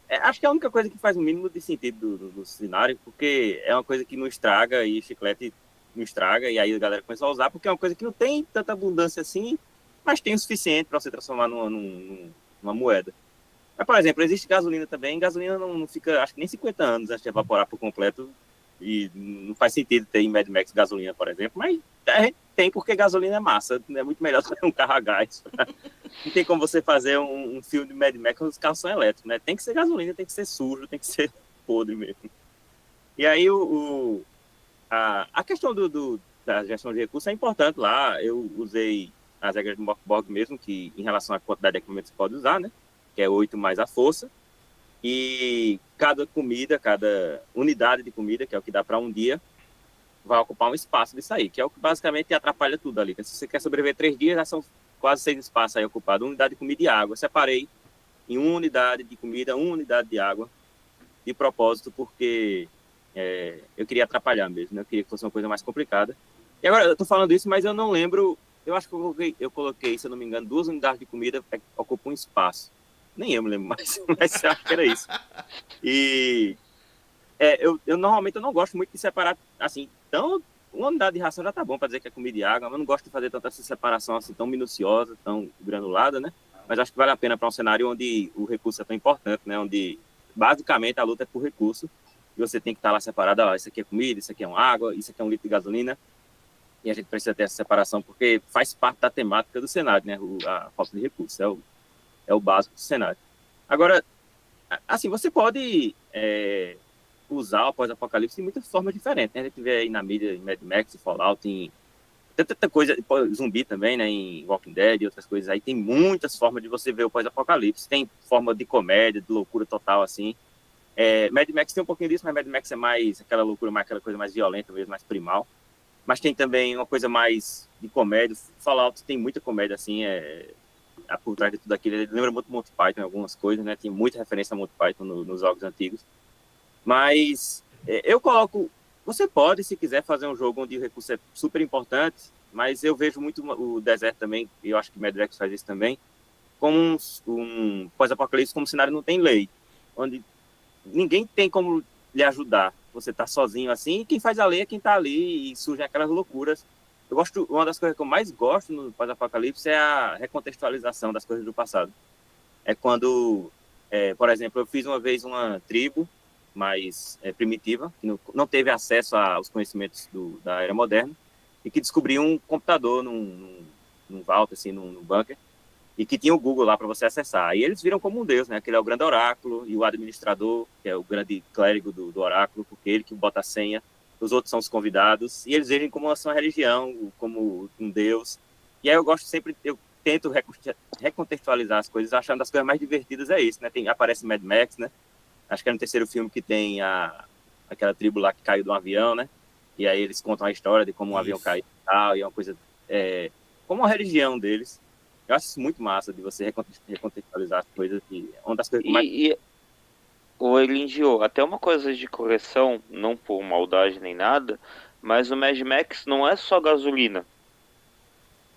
acho que é a única coisa que faz o mínimo de sentido do cenário, porque é uma coisa que não estraga, e chiclete não estraga, e aí a galera começou a usar, porque é uma coisa que não tem tanta abundância assim, mas tem o suficiente para você transformar numa moeda. Mas, por exemplo, existe gasolina também. Gasolina não fica, acho que nem 50 anos antes de evaporar por completo, e não faz sentido ter em Mad Max gasolina, por exemplo, mas a gente tem porque gasolina é massa, é muito melhor do que um carro a gás. Não tem como você fazer um filme de Mad Max quando os carros são elétricos, né? Tem que ser gasolina, tem que ser sujo, tem que ser podre mesmo. E aí a questão da gestão de recursos é importante lá. Eu usei as regras do Morkborg mesmo, que em relação à quantidade de equipamento que você pode usar, né? Que é 8 mais a força. E cada unidade de comida, que é o que dá para um dia, vai ocupar um espaço disso aí, que é o que basicamente atrapalha tudo ali. Se você quer sobreviver 3 dias, já são quase 6 espaços aí ocupados. Uma unidade de comida e água. Eu separei em uma unidade de comida, uma unidade de água, de propósito, porque eu queria atrapalhar mesmo, né? Eu queria que fosse uma coisa mais complicada. E agora, eu tô falando isso, mas eu não lembro, eu acho que eu coloquei, se eu não me engano, 2 unidades de comida ocupam um espaço. Nem eu me lembro mais, mas eu acho que era isso. E eu normalmente eu não gosto muito de separar, assim, tão... Uma unidade de ração já tá bom para dizer que é comida e água, mas eu não gosto de fazer tanta essa separação assim tão minuciosa, tão granulada, né? Mas acho que vale a pena para um cenário onde o recurso é tão importante, né? Onde basicamente a luta é por recurso e você tem que estar lá separado, ó, isso aqui é comida, isso aqui é uma água, isso aqui é um litro de gasolina, e a gente precisa ter essa separação porque faz parte da temática do cenário, né? A falta de recursos é o básico do cenário. Agora, assim, você pode usar o pós-apocalipse de muitas formas diferentes, né? A gente vê aí na mídia, em Mad Max, Fallout, em tanta coisa, zumbi também, né? Em Walking Dead e outras coisas aí, tem muitas formas de você ver o pós-apocalipse. Tem forma de comédia, de loucura total, assim. Mad Max tem um pouquinho disso, mas Mad Max é mais aquela loucura, mais aquela coisa mais violenta mesmo, mais primal. Mas tem também uma coisa mais de comédia. Fallout tem muita comédia, assim, por trás de tudo aquilo. Ele lembra muito Monty Python em algumas coisas, né? Tem muita referência a Monty Python nos jogos antigos. Mas eu coloco... Você pode, se quiser, fazer um jogo onde o recurso é super importante, mas eu vejo muito o deserto também, e eu acho que Mad Max faz isso também, como um pós-apocalipse, como um cenário não tem lei, onde ninguém tem como lhe ajudar. Você tá sozinho assim, e quem faz a lei é quem tá ali, e surgem aquelas loucuras. Uma das coisas que eu mais gosto no pós-apocalipse é a recontextualização das coisas do passado. É quando, por exemplo, eu fiz uma vez uma tribo mais primitiva, que não teve acesso aos conhecimentos da era moderna, e que descobriu um computador num vault, assim, num bunker, e que tinha o Google lá para você acessar. E eles viram como um deus, né? Aquele é o grande oráculo, e o administrador, que é o grande clérigo do oráculo, porque ele que bota a senha, os outros são os convidados, e eles veem como uma religião, como um deus. E aí eu tento recontextualizar as coisas, achando as coisas mais divertidas é isso, né? Aparece Mad Max, né? Acho que é no terceiro filme que tem aquela tribo lá que caiu de um avião, né? E aí eles contam a história de como um avião caiu e tal, e é uma coisa... como uma religião deles. Eu acho isso muito massa, de você recontextualizar as coisas. Uma das coisas que mais... O Elindio, até uma coisa de correção, não por maldade nem nada, mas o Mad Max não é só gasolina.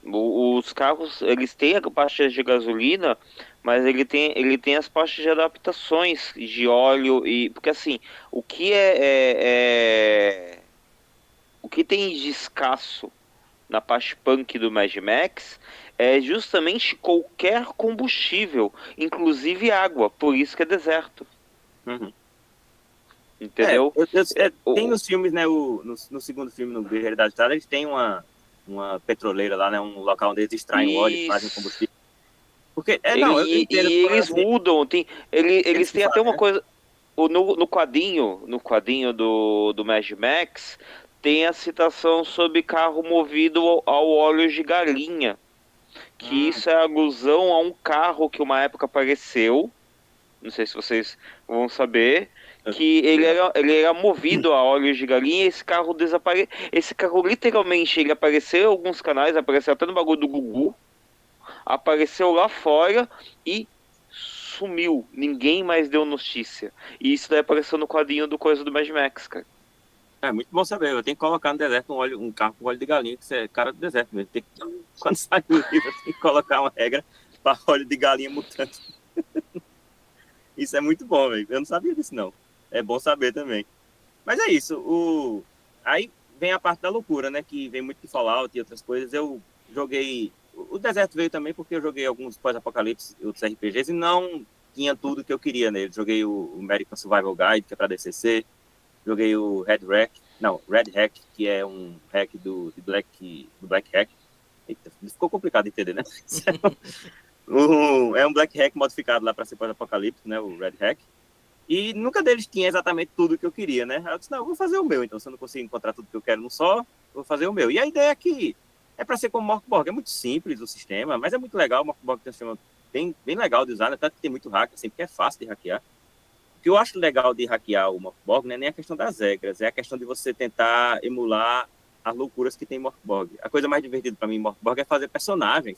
Os carros, eles têm a parte de gasolina, mas ele tem as partes de adaptações de óleo e porque assim, o que o que tem de escasso na parte punk do Mad Max é justamente qualquer combustível, inclusive água, por isso que é deserto. Uhum. Entendeu? Tem nos filmes, né? No segundo filme, no Realidade Estrada, eles têm uma petroleira lá, né? Um local onde eles extraem o óleo e fazem combustível. Porque, não, eu entendo, E por eles exemplo, mudam, eles têm até fazem, uma né? coisa. No quadrinho do Mad Max, tem a citação sobre carro movido ao óleo de galinha. Que Hum, isso é alusão a um carro que uma época apareceu. Não sei se vocês vão saber. Que legal. ele era movido a óleo de galinha e esse carro desapareceu. Esse carro literalmente ele apareceu em alguns canais, apareceu até no bagulho do Gugu. Apareceu lá fora e sumiu. Ninguém mais deu notícia. E isso daí apareceu no quadrinho do coisa do Mad Max, cara. É muito bom saber. Eu tenho que colocar no deserto um carro com óleo de galinha, que você é cara do deserto mesmo. Quando sai o livro, tem que colocar uma regra para óleo de galinha mutante. Isso é muito bom, velho. Eu não sabia disso, não. É bom saber também. Mas é isso. Aí vem a parte da loucura, né? Que vem muito de Fallout e outras coisas. Eu joguei. O deserto veio também porque eu joguei alguns pós-apocalipse e outros RPGs e não tinha tudo que eu queria nele. Joguei o American Survival Guide, que é para DCC. Joguei o Red Hack, que é um hack do Black Hack. Eita, ficou complicado de entender, né? É um Black Hack modificado lá para ser pós-apocalíptico, né? O Red Hack. E nunca deles tinha exatamente tudo que eu queria, né? Aí eu disse, não, eu vou fazer o meu. Então, se eu não consigo encontrar tudo que eu quero num só, vou fazer o meu. E a ideia é que é para ser como Morkborg. É muito simples o sistema, mas é muito legal. O Morkborg tem um sistema bem legal de usar, né? Tanto que tem muito hack, assim, porque é fácil de hackear. O que eu acho legal de hackear o Morkborg não é nem a questão das regras, é a questão de você tentar emular as loucuras que tem em Morkborg. A coisa mais divertida para mim em Morkborg é fazer personagens,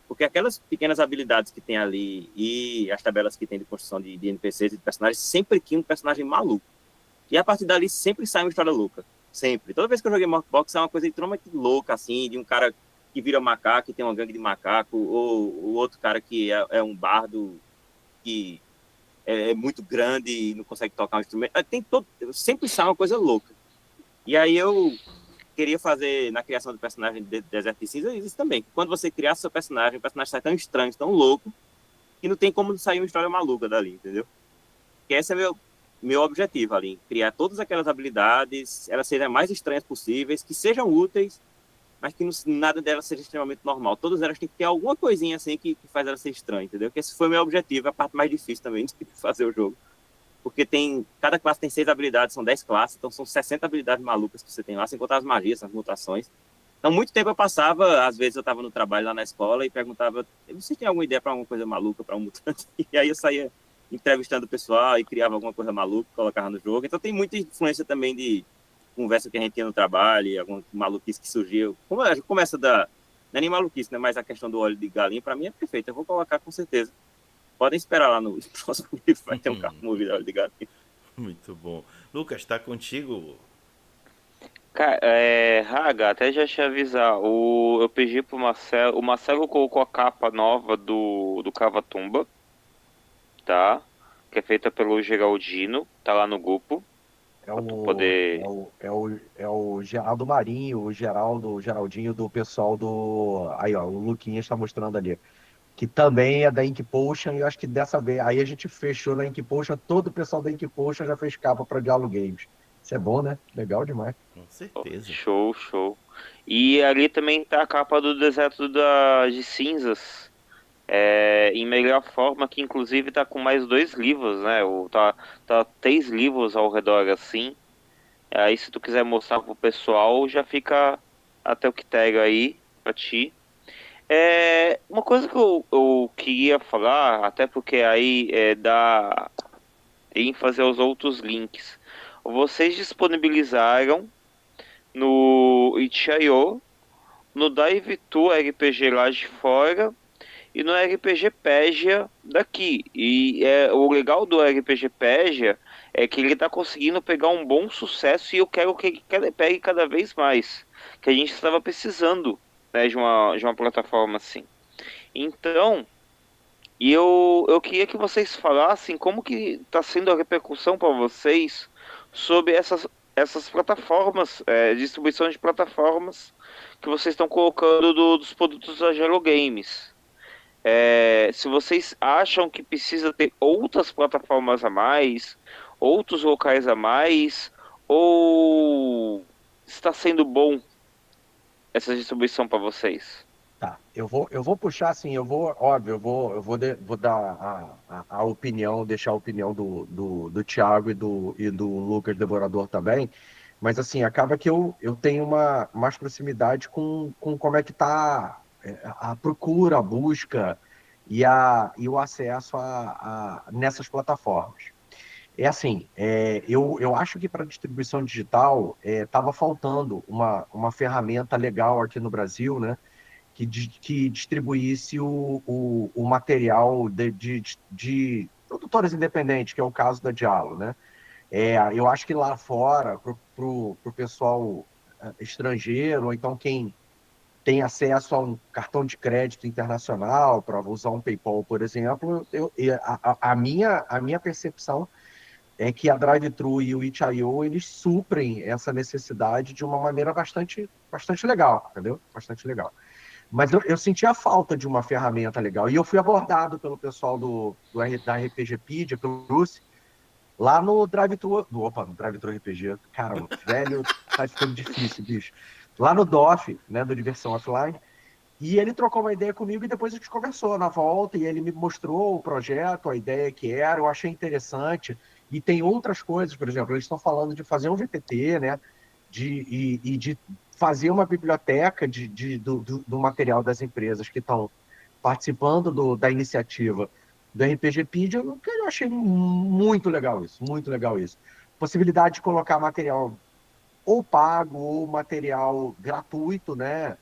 porque aquelas pequenas habilidades que tem ali e as tabelas que tem de construção de NPCs e de personagens sempre tinha um personagem maluco. E a partir dali sempre sai uma história louca. Sempre. Toda vez que eu joguei Morkborg é uma coisa extremamente louca, assim, de um cara que vira macaco e tem uma gangue de macaco, ou o outro cara que é um bardo que é muito grande e não consegue tocar um instrumento. Sempre sai uma coisa louca. E aí eu queria fazer na criação do personagem de Deserto de Cinza isso também. Quando você criar seu personagem, o personagem sai tão estranho, tão louco, que não tem como sair uma história maluca dali, entendeu? Que esse é meu objetivo ali, criar todas aquelas habilidades, elas sejam mais estranhas possíveis, que sejam úteis, mas que nada delas seja extremamente normal. Todas elas têm que ter alguma coisinha assim que faz elas ser estranhas, entendeu? Que esse foi o meu objetivo, a parte mais difícil também de fazer o jogo. Porque cada classe tem 6 habilidades, são 10 classes, então são 60 habilidades malucas que você tem lá, sem contar as magias, as mutações. Então, muito tempo eu passava, às vezes eu estava no trabalho lá na escola e perguntava, você tem alguma ideia para alguma coisa maluca, para um mutante? E aí eu saía entrevistando o pessoal e criava alguma coisa maluca, colocava no jogo. Então tem muita influência também de conversa que a gente tinha no trabalho, alguma maluquice que surgiu. Começa não é nem maluquice, né? Mas a questão do óleo de galinha, para mim é perfeita. Eu vou colocar com certeza. Podem esperar lá no próximo livro, vai ter um carro movido a óleo de galinha. Muito bom. Lucas, tá contigo? Cara, Raga, até já te avisar, eu pedi pro Marcelo, o Marcelo colocou a capa nova do Cavatumba, tá? Que é feita pelo Geraldino, tá lá no grupo, É pra tu o, é poder... o, é o, é o Geraldo Marinho, o Geraldinho do pessoal do. Aí, ó, o Luquinha está mostrando ali. Que também é da Ink Potion, e eu acho que dessa vez. Aí a gente fechou na Ink Potion, todo o pessoal da Ink Potion já fez capa para Diallo Games. Isso é bom, né? Legal demais. Com certeza. Show, show. E ali também tá a capa do Deserto de Cinzas, em melhor forma, que inclusive tá com mais 2 livros, né? Tá 3 livros ao redor assim. Aí se tu quiser mostrar pro pessoal, já fica até o que pega aí pra ti. Uma coisa que eu queria falar, até porque aí dá ênfase aos outros links. Vocês disponibilizaram no itch.io, no Dive2 RPG lá de fora e no RPG Pegia daqui. E o legal do RPG Pegia é que ele está conseguindo pegar um bom sucesso e eu quero que ele pegue cada vez mais. Que a gente estava precisando, né, de uma plataforma assim. Então, eu queria que vocês falassem como que está sendo a repercussão para vocês sobre essas plataformas, distribuição de plataformas que vocês estão colocando dos produtos da Gelo Games. Se vocês acham que precisa ter outras plataformas a mais, outros locais a mais, ou está sendo bom essa distribuição para vocês? Tá, eu vou puxar assim, óbvio, vou dar a opinião, deixar a opinião do Thiago e do Lucas Devorador também, mas assim, acaba que eu tenho mais proximidade com como é que tá a procura, a busca e o acesso nessas plataformas. É assim, eu acho que para distribuição digital estava faltando uma ferramenta legal aqui no Brasil, né? Que distribuísse o material de produtores independentes, que é o caso da Diallo, né? Eu acho que lá fora, para o pessoal estrangeiro, ou então quem tem acesso a um cartão de crédito internacional para usar um PayPal, por exemplo, a minha percepção é que a Drive-Thru e o Itch.io, eles suprem essa necessidade de uma maneira bastante, bastante legal, entendeu? Bastante legal. Mas eu senti a falta de uma ferramenta legal. E eu fui abordado pelo pessoal da RPGpedia, pelo Bruce, lá no Drive-Thru. Opa, no Drive-Thru RPG. Cara, velho, tá ficando difícil, bicho. Lá no DOF, né, do Diversão Offline. E ele trocou uma ideia comigo e depois a gente conversou na volta. E ele me mostrou o projeto, a ideia que era. Eu achei interessante. E tem outras coisas, por exemplo, eles estão falando de fazer um VTT, né? De fazer uma biblioteca do material das empresas que estão participando da iniciativa do RPGpedia, que eu achei muito legal isso, muito legal isso. Possibilidade de colocar material ou pago ou material gratuito, né?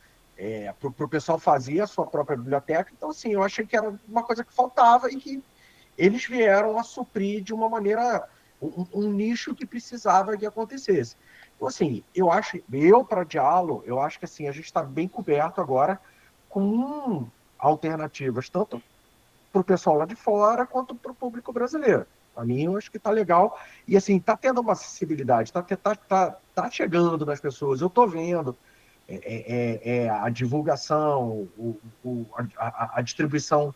Para o pessoal fazer a sua própria biblioteca. Então, assim, eu achei que era uma coisa que faltava e que eles vieram a suprir de uma maneira, um nicho que precisava que acontecesse. Então, assim, para Diallo, eu acho que assim, a gente está bem coberto agora com alternativas, tanto para o pessoal lá de fora quanto para o público brasileiro. Para mim, eu acho que está legal. E assim, está tendo uma acessibilidade, tá chegando nas pessoas. Eu estou vendo a divulgação, a distribuição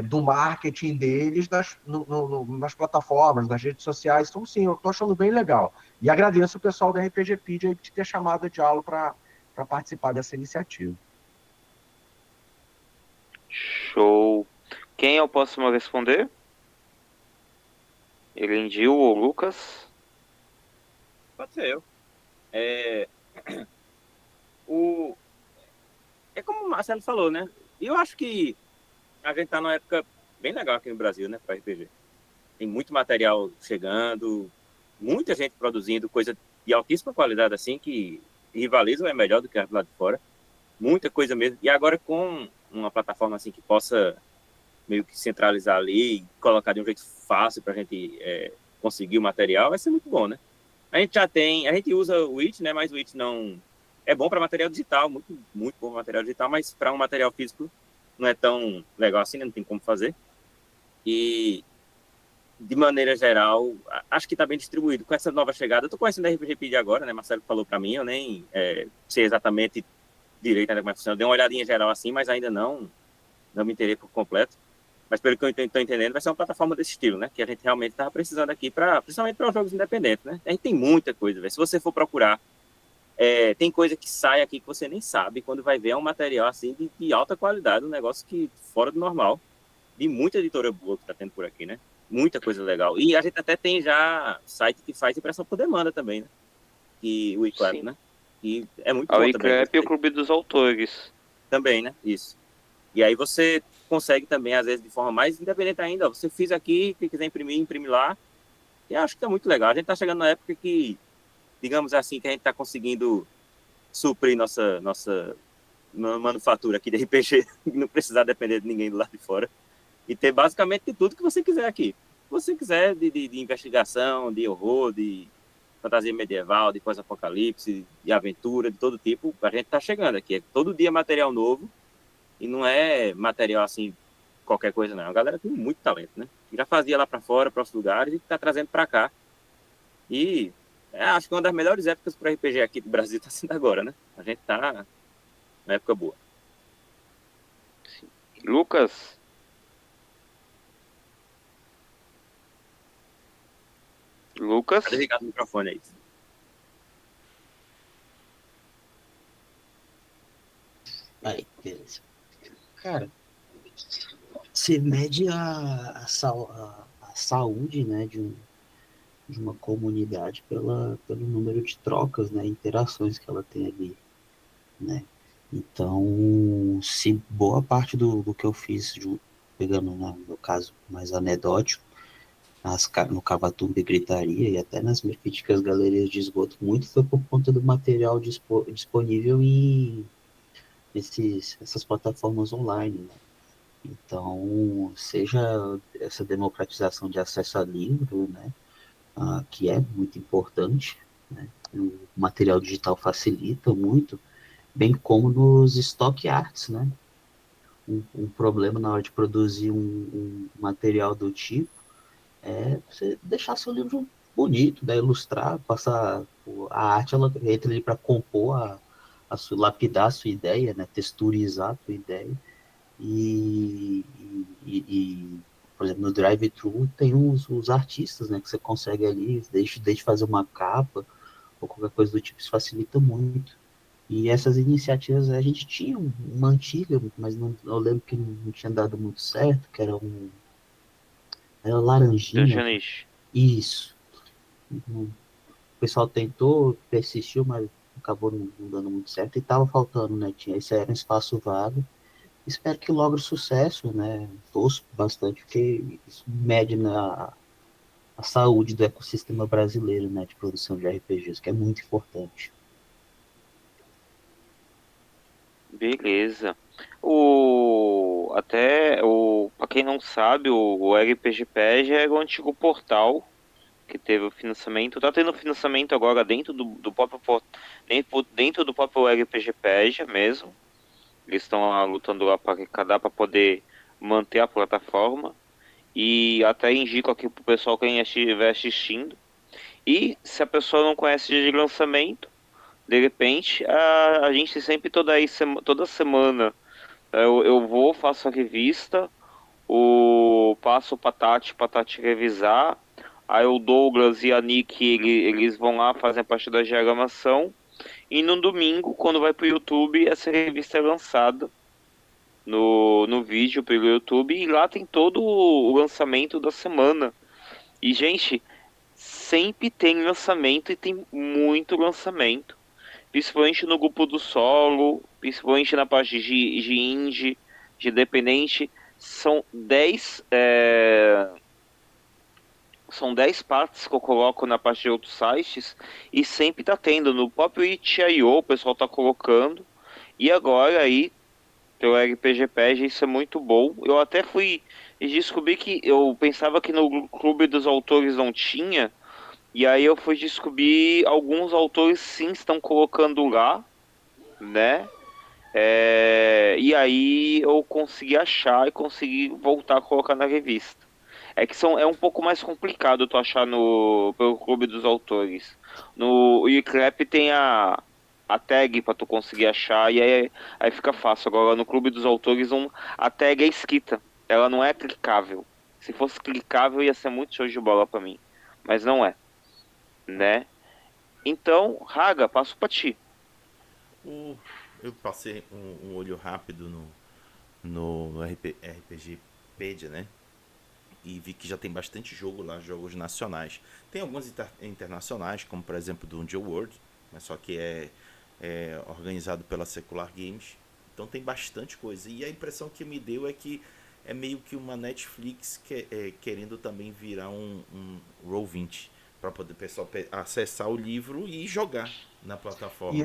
do marketing deles nas plataformas, nas redes sociais. Então, sim, eu estou achando bem legal. E agradeço o pessoal da RPGpedia de ter chamado a Diallo para participar dessa iniciativa. Show. Quem é o próximo a responder? Elendil ou Lucas? Pode ser eu. É, o, é como o Marcelo falou, né? E eu acho que a gente tá numa época bem legal aqui no Brasil, né, para RPG. Tem muito material chegando, muita gente produzindo coisa de altíssima qualidade, assim, que rivaliza ou é melhor do que as lá de fora. Muita coisa mesmo. E agora com uma plataforma assim que possa meio que centralizar ali e colocar de um jeito fácil para a gente conseguir o material, vai ser muito bom, né? A gente usa o It, né? Mas o It não é bom para material digital, muito, muito bom para material digital, mas para um material físico não é tão legal assim, né? Não tem como fazer. E de maneira geral, acho que está bem distribuído. Com essa nova chegada, eu estou conhecendo a RPGpedia agora, né? Marcelo falou para mim, eu nem sei exatamente direito ainda como é que funciona. Dei uma olhadinha geral assim, mas ainda não me inteirei por completo. Mas pelo que eu estou entendendo, vai ser uma plataforma desse estilo, né? Que a gente realmente estava precisando aqui, principalmente para os jogos independentes, né? A gente tem muita coisa, velho. Se você for procurar, tem coisa que sai aqui que você nem sabe. Quando vai ver, é um material assim de alta qualidade, um negócio que fora do normal. De muita editora boa que está tendo por aqui, né? Muita coisa legal. E a gente até tem já site que faz impressão por demanda também, né? Que o iClap, né? E é muito A bom também. iClap e o Clube dos Autores. Também, né? Isso. E aí você consegue também, às vezes, de forma mais independente ainda. Ó, você fiz aqui, quem quiser imprimir, imprime lá. E acho que tá muito legal. A gente tá chegando na época que, digamos assim, que a gente tá conseguindo suprir nossa manufatura aqui de RPG, não precisar depender de ninguém do lado de fora. E ter basicamente de tudo que você quiser aqui. Se você quiser de investigação, de horror, de fantasia medieval, de pós-apocalipse, de aventura, de todo tipo, a gente tá chegando aqui. É todo dia material novo. E não é material assim, qualquer coisa, não. A galera tem muito talento, né? Já fazia lá para fora, para outros lugares, e tá trazendo para cá. E acho que uma das melhores épocas para RPG aqui do Brasil tá sendo agora, né? A gente tá na época boa. Lucas? Lucas? Tá desligado o microfone aí. Aí, Beleza. Cara, você mede a saúde, né, de uma comunidade pelo número de trocas, né, interações que ela tem ali, né? Então, se boa parte do que eu fiz, pegando no caso mais anedótico, no Cavatumba e Gritaria, e até nas míticas galerias de esgoto, muito foi por conta do material disponível essas plataformas online, né? Então, seja essa democratização de acesso a livro, né, que é muito importante, né, o material digital facilita muito, bem como nos stock arts, né, um problema na hora de produzir um material do tipo é você deixar seu livro bonito, né, ilustrar, passar a arte, ela entra ali para compor lapidar a sua ideia, né, texturizar a sua ideia e, por exemplo, no drive-thru tem os artistas, né, que você consegue ali, desde fazer uma capa ou qualquer coisa do tipo, isso facilita muito. E essas iniciativas a gente tinha uma antiga, mas não, eu lembro que não tinha dado muito certo, que era laranjinha. Dungeonish. Isso. O pessoal tentou, persistiu, mas acabou não dando muito certo e estava faltando, né? Esse era um espaço vago. Espero que logre sucesso, né? Torço bastante, porque isso mede a saúde do ecossistema brasileiro, né? De produção de RPGs, que é muito importante. Beleza. Pra quem não sabe, o RPGPG era o antigo portal que teve o financiamento. Tá tendo financiamento agora dentro do próprio RPGPG mesmo. Eles estão lá lutando lá para arrecadar para poder manter a plataforma. E até indico aqui pro pessoal quem estiver assistindo. E se a pessoa não conhece dia de lançamento, de repente, a gente sempre toda semana eu vou, faço a revista, passo pra Tati revisar. Aí o Douglas e a Nick, eles vão lá, fazem a parte da diagramação. E no domingo, quando vai pro YouTube, essa revista é lançada no vídeo pelo YouTube. E lá tem todo o lançamento da semana. E, gente, sempre tem lançamento e tem muito lançamento. Principalmente no grupo do solo, principalmente na parte de indie, de independente. São 10 partes que eu coloco na parte de outros sites e sempre tá tendo. No próprio itch.io o pessoal tá colocando. E agora aí, pelo RPGPG, isso é muito bom. Eu até fui e descobri que eu pensava que no Clube dos Autores não tinha. E aí eu fui descobrir alguns autores sim estão colocando lá, né? E aí eu consegui achar e consegui voltar a colocar na revista. É que é um pouco mais complicado tu achar pelo Clube dos Autores. No Uniclap tem a tag pra tu conseguir achar e aí fica fácil. Agora no Clube dos Autores a tag é escrita, ela não é clicável. Se fosse clicável ia ser muito show de bola pra mim, mas não é, né? Então, Raga, passo pra ti. Eu passei um olho rápido no RPGpedia, né? E vi que já tem bastante jogo lá, jogos nacionais. Tem alguns internacionais, como por exemplo do Dungeon World, mas só que é organizado pela Secular Games. Então tem bastante coisa. E a impressão que me deu é que é meio que uma Netflix querendo também virar um Roll20 para poder o pessoal acessar o livro e jogar na plataforma.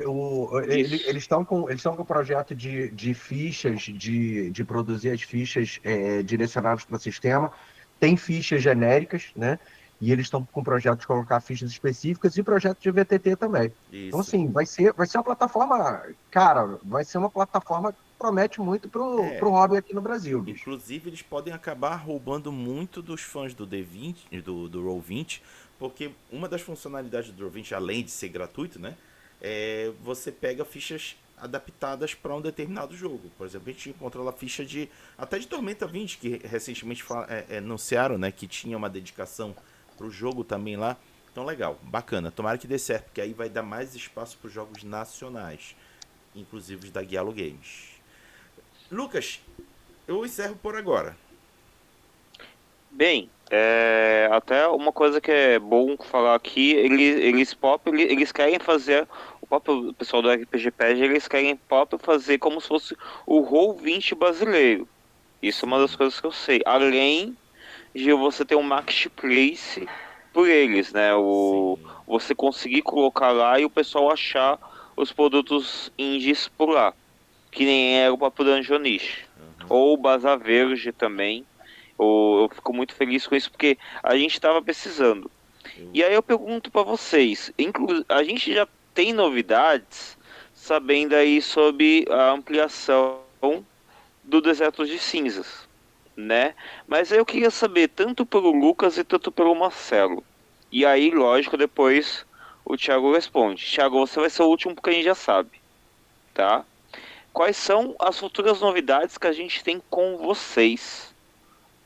Eles estão com o projeto de fichas, de produzir as fichas direcionadas para o sistema. Tem fichas genéricas, né? E eles estão com o projeto de colocar fichas específicas e projeto de VTT também. Isso. Então, assim, vai ser uma plataforma, cara, vai ser uma plataforma que promete muito pro hobby aqui no Brasil, bicho. Inclusive, eles podem acabar roubando muito dos fãs do D20, do Roll20, porque uma das funcionalidades do Roll20, além de ser gratuito, né? Você pega fichas adaptadas para um determinado jogo. Por exemplo, a gente encontrou lá ficha até de Tormenta 20, que recentemente anunciaram, né, que tinha uma dedicação para o jogo também lá. Então, legal, bacana. Tomara que dê certo, porque aí vai dar mais espaço para os jogos nacionais, inclusive os da Guialo Games. Lucas, eu encerro por agora. Bem, até uma coisa que é bom falar aqui, eles querem fazer, o próprio pessoal do RPG Pad, eles querem fazer como se fosse o Roll20 brasileiro. Isso é uma das Sim, coisas que eu sei. Além de você ter um marketplace por eles, né? sim. Você conseguir colocar lá e o pessoal achar os produtos indies por lá. Que nem era o próprio Dungeonish. Aham. Ou o Bazar Verde também. Eu fico muito feliz com isso porque a gente estava precisando. Eu, E aí eu pergunto para vocês, a gente já tem novidades sabendo aí sobre a ampliação do Deserto de Cinzas, né? Mas eu queria saber tanto pelo Lucas e tanto pelo Marcelo. E aí, lógico, depois o Thiago responde. Thiago, você vai ser o último porque a gente já sabe, tá? Quais são as futuras novidades que a gente tem com vocês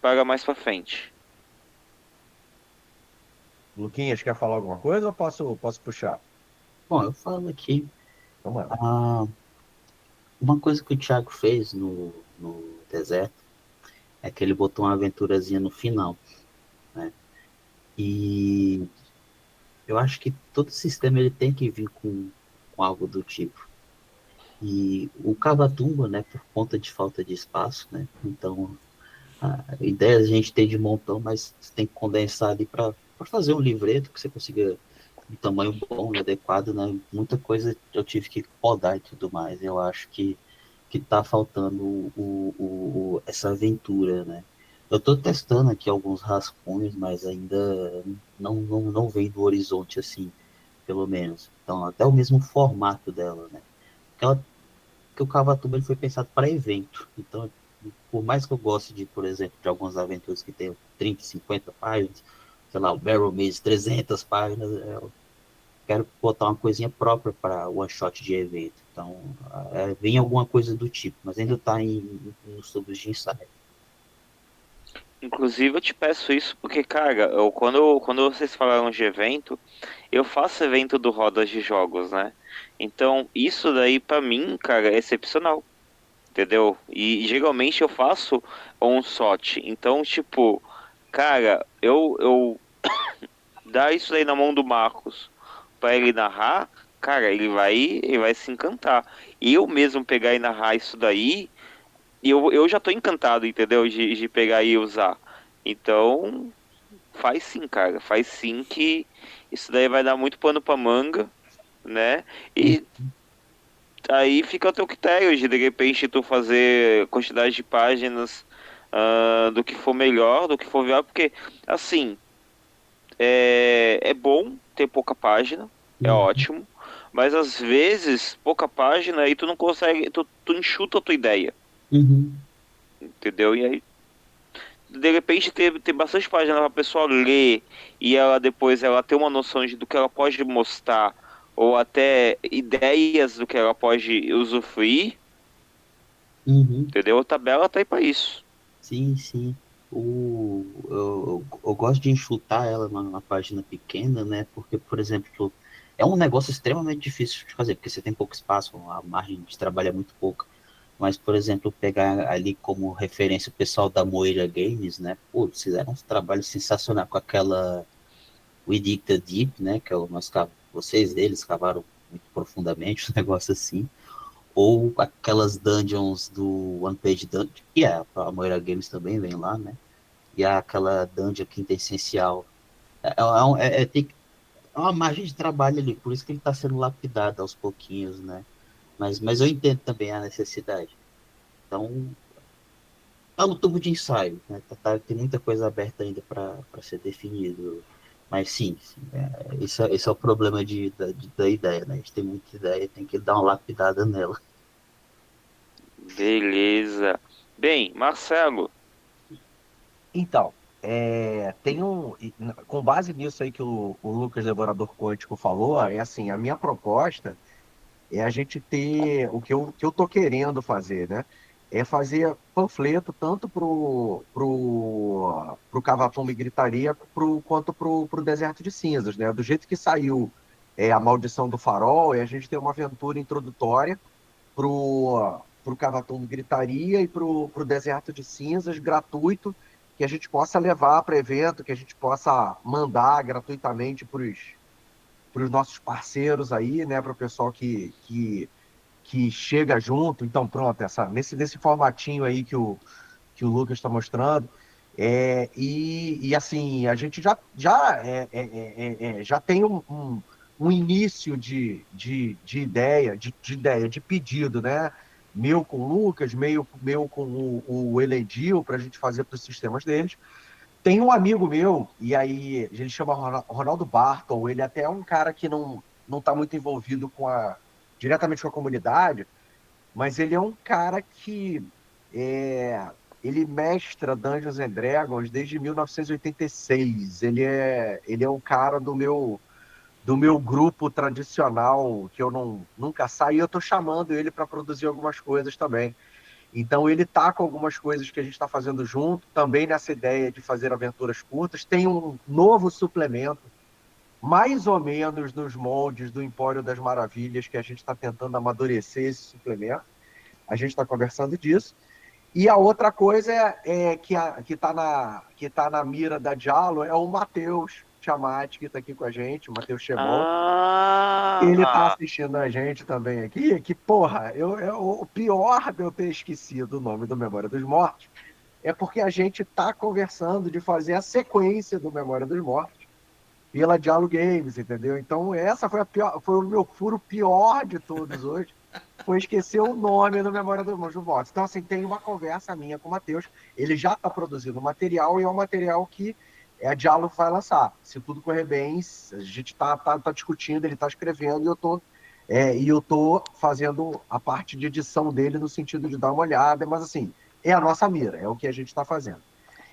para mais para frente? Luquinhas, quer falar alguma coisa ou posso puxar? Bom, eu falo aqui, Vamos lá. ah, uma coisa que o Thiago fez no deserto é que ele botou uma aventurazinha no final, né? E eu acho que todo sistema ele tem que vir com algo do tipo. E o Cavatumba, né, por conta de falta de espaço, né? Então, a ideia a gente tem de montão, mas você tem que condensar ali para fazer um livreto que você consiga um tamanho bom e adequado, né? Muita coisa eu tive que podar e tudo mais. Eu acho que tá faltando essa aventura, né? Eu tô testando aqui alguns rascunhos, mas ainda não vem do horizonte assim, pelo menos. Então, até o mesmo formato dela, né? Aquela, que o Cavatuba ele foi pensado para evento. Então, por mais que eu goste de, por exemplo, de algumas aventuras que tem 30, 50 páginas, sei lá, o Barrel Maze 300 páginas, eu quero botar uma coisinha própria para one shot de evento. Então, vem alguma coisa do tipo, mas ainda está nos tubos de ensaio. Inclusive, eu te peço isso porque, cara, quando vocês falaram de evento, eu faço evento do Rodas de Jogos, né? Então, isso daí pra mim, cara, é excepcional, entendeu? E geralmente eu faço on shot. Então, tipo, cara, eu dar isso daí na mão do Marcos pra ele narrar, cara, ele vai se encantar. E eu mesmo pegar e narrar isso daí, eu já tô encantado, entendeu? De pegar e usar. Então, faz sim, cara. Faz sim que isso daí vai dar muito pano pra manga, né? E aí fica ao teu critério de repente tu fazer quantidade de páginas do que for melhor, do que for viável, porque assim, é bom ter pouca página, é Uhum, ótimo, mas às vezes pouca página aí tu não consegue, tu enxuta a tua ideia, uhum, entendeu? E aí de repente ter bastante página para a pessoa ler e ela depois ela ter uma noção do que ela pode mostrar ou até ideias do que ela pode usufruir, uhum. entendeu? A tabela tá aí para isso. Sim, sim. Eu gosto de enxutar ela numa página pequena, né? Porque, por exemplo, é um negócio extremamente difícil de fazer, porque você tem pouco espaço, a margem de trabalho é muito pouca. Mas, por exemplo, pegar ali como referência o pessoal da Moira Games, né? Pô, eles fizeram um trabalho sensacional com aquela We Dig the Deep, né? Que é o nós, vocês deles cavaram muito profundamente, um negócio assim. Ou aquelas dungeons do One Page Dungeon, que a Moira Games também vem lá, né? E aquela dungeon quinta essencial. É uma margem de trabalho ali, por isso que ele está sendo lapidado aos pouquinhos, né? Mas eu entendo também a necessidade. Então, tá no tubo de ensaio, né? Tem muita coisa aberta ainda para ser definido. Mas sim, sim, esse é o problema da ideia, né? A gente tem muita ideia, tem que dar uma lapidada nela. Beleza. Bem, Marcelo, Então, com base nisso aí que o Lucas Devorador Quântico falou, é assim, a minha proposta é a gente ter o que eu tô querendo fazer, né? É fazer panfleto tanto pro Cavatumba e Gritaria quanto pro Deserto de Cinzas, né? Do jeito que saiu A Maldição do Farol, a gente tem uma aventura introdutória pro Cavatondo Gritaria e pro Deserto de Cinzas, gratuito, que a gente possa levar para evento, que a gente possa mandar gratuitamente para os nossos parceiros aí, né, para o pessoal que chega junto. Então, pronto, nesse formatinho aí que o Lucas está mostrando. Assim, a gente já tem um início de ideia, de pedido, né? Meu com o Lucas, meu com o Eledil, para a gente fazer para os sistemas deles. Tem um amigo meu, e aí ele chama Ronaldo Barton, ele até é um cara que não está muito envolvido diretamente com a comunidade, mas ele é um cara que ele mestra Dungeons and Dragons desde 1986. Ele é um cara do meu grupo tradicional, que eu nunca saio, e eu estou chamando ele para produzir algumas coisas também. Então ele está com algumas coisas que a gente está fazendo junto, também nessa ideia de fazer aventuras curtas. Tem um novo suplemento, mais ou menos nos moldes do Empório das Maravilhas, que a gente está tentando amadurecer esse suplemento. A gente está conversando disso. E a outra coisa que está na mira da Diallo é o Matheus Tiamat, que está aqui com a gente, o Matheus Chemon. Ele está assistindo a gente também aqui, que, porra, o pior de eu ter esquecido o nome do Memória dos Mortos é porque a gente está conversando de fazer a sequência do Memória dos Mortos pela Diallo Games, entendeu? Então essa foi o meu furo pior de todos hoje, foi esquecer o nome do Memória dos Mortos. Então, assim, tem uma conversa minha com o Matheus, ele já está produzindo material, e é um material que a Diallo vai lançar. Se tudo correr bem, a gente está discutindo, ele está escrevendo, e eu tô fazendo a parte de edição dele no sentido de dar uma olhada, mas assim, é a nossa mira, é o que a gente está fazendo.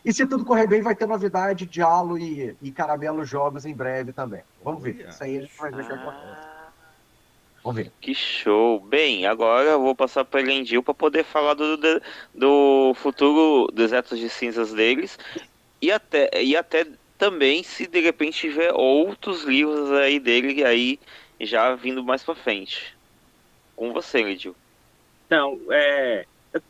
E se tudo correr bem, vai ter novidade, Diallo e Caramelo Jogos em breve também. Vamos ver. Isso aí a gente vai ver o que acontece. Vamos ver. Que show. Bem, agora eu vou passar para o Elendil para poder falar do futuro Desertos de Cinzas deles e até também se de repente tiver outros livros aí dele aí já vindo mais para frente. Com você, Elendil. Então,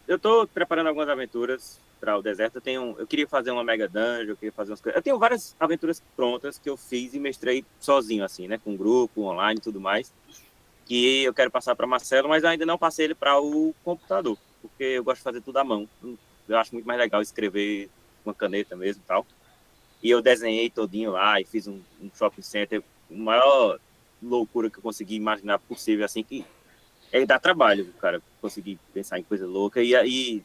eu tô preparando algumas aventuras para o deserto. Eu queria fazer uma Mega Dungeon, eu queria fazer umas coisas. Eu tenho várias aventuras prontas que eu fiz e mestrei sozinho, assim, né? Com grupo, online e tudo mais. Que eu quero passar para Marcelo, mas ainda não passei ele para o computador, porque eu gosto de fazer tudo à mão. Eu acho muito mais legal escrever com uma caneta mesmo e tal. E eu desenhei todinho lá e fiz um shopping center, a maior loucura que eu consegui imaginar possível, assim, que dá trabalho, cara, conseguir pensar em coisa louca. Aí,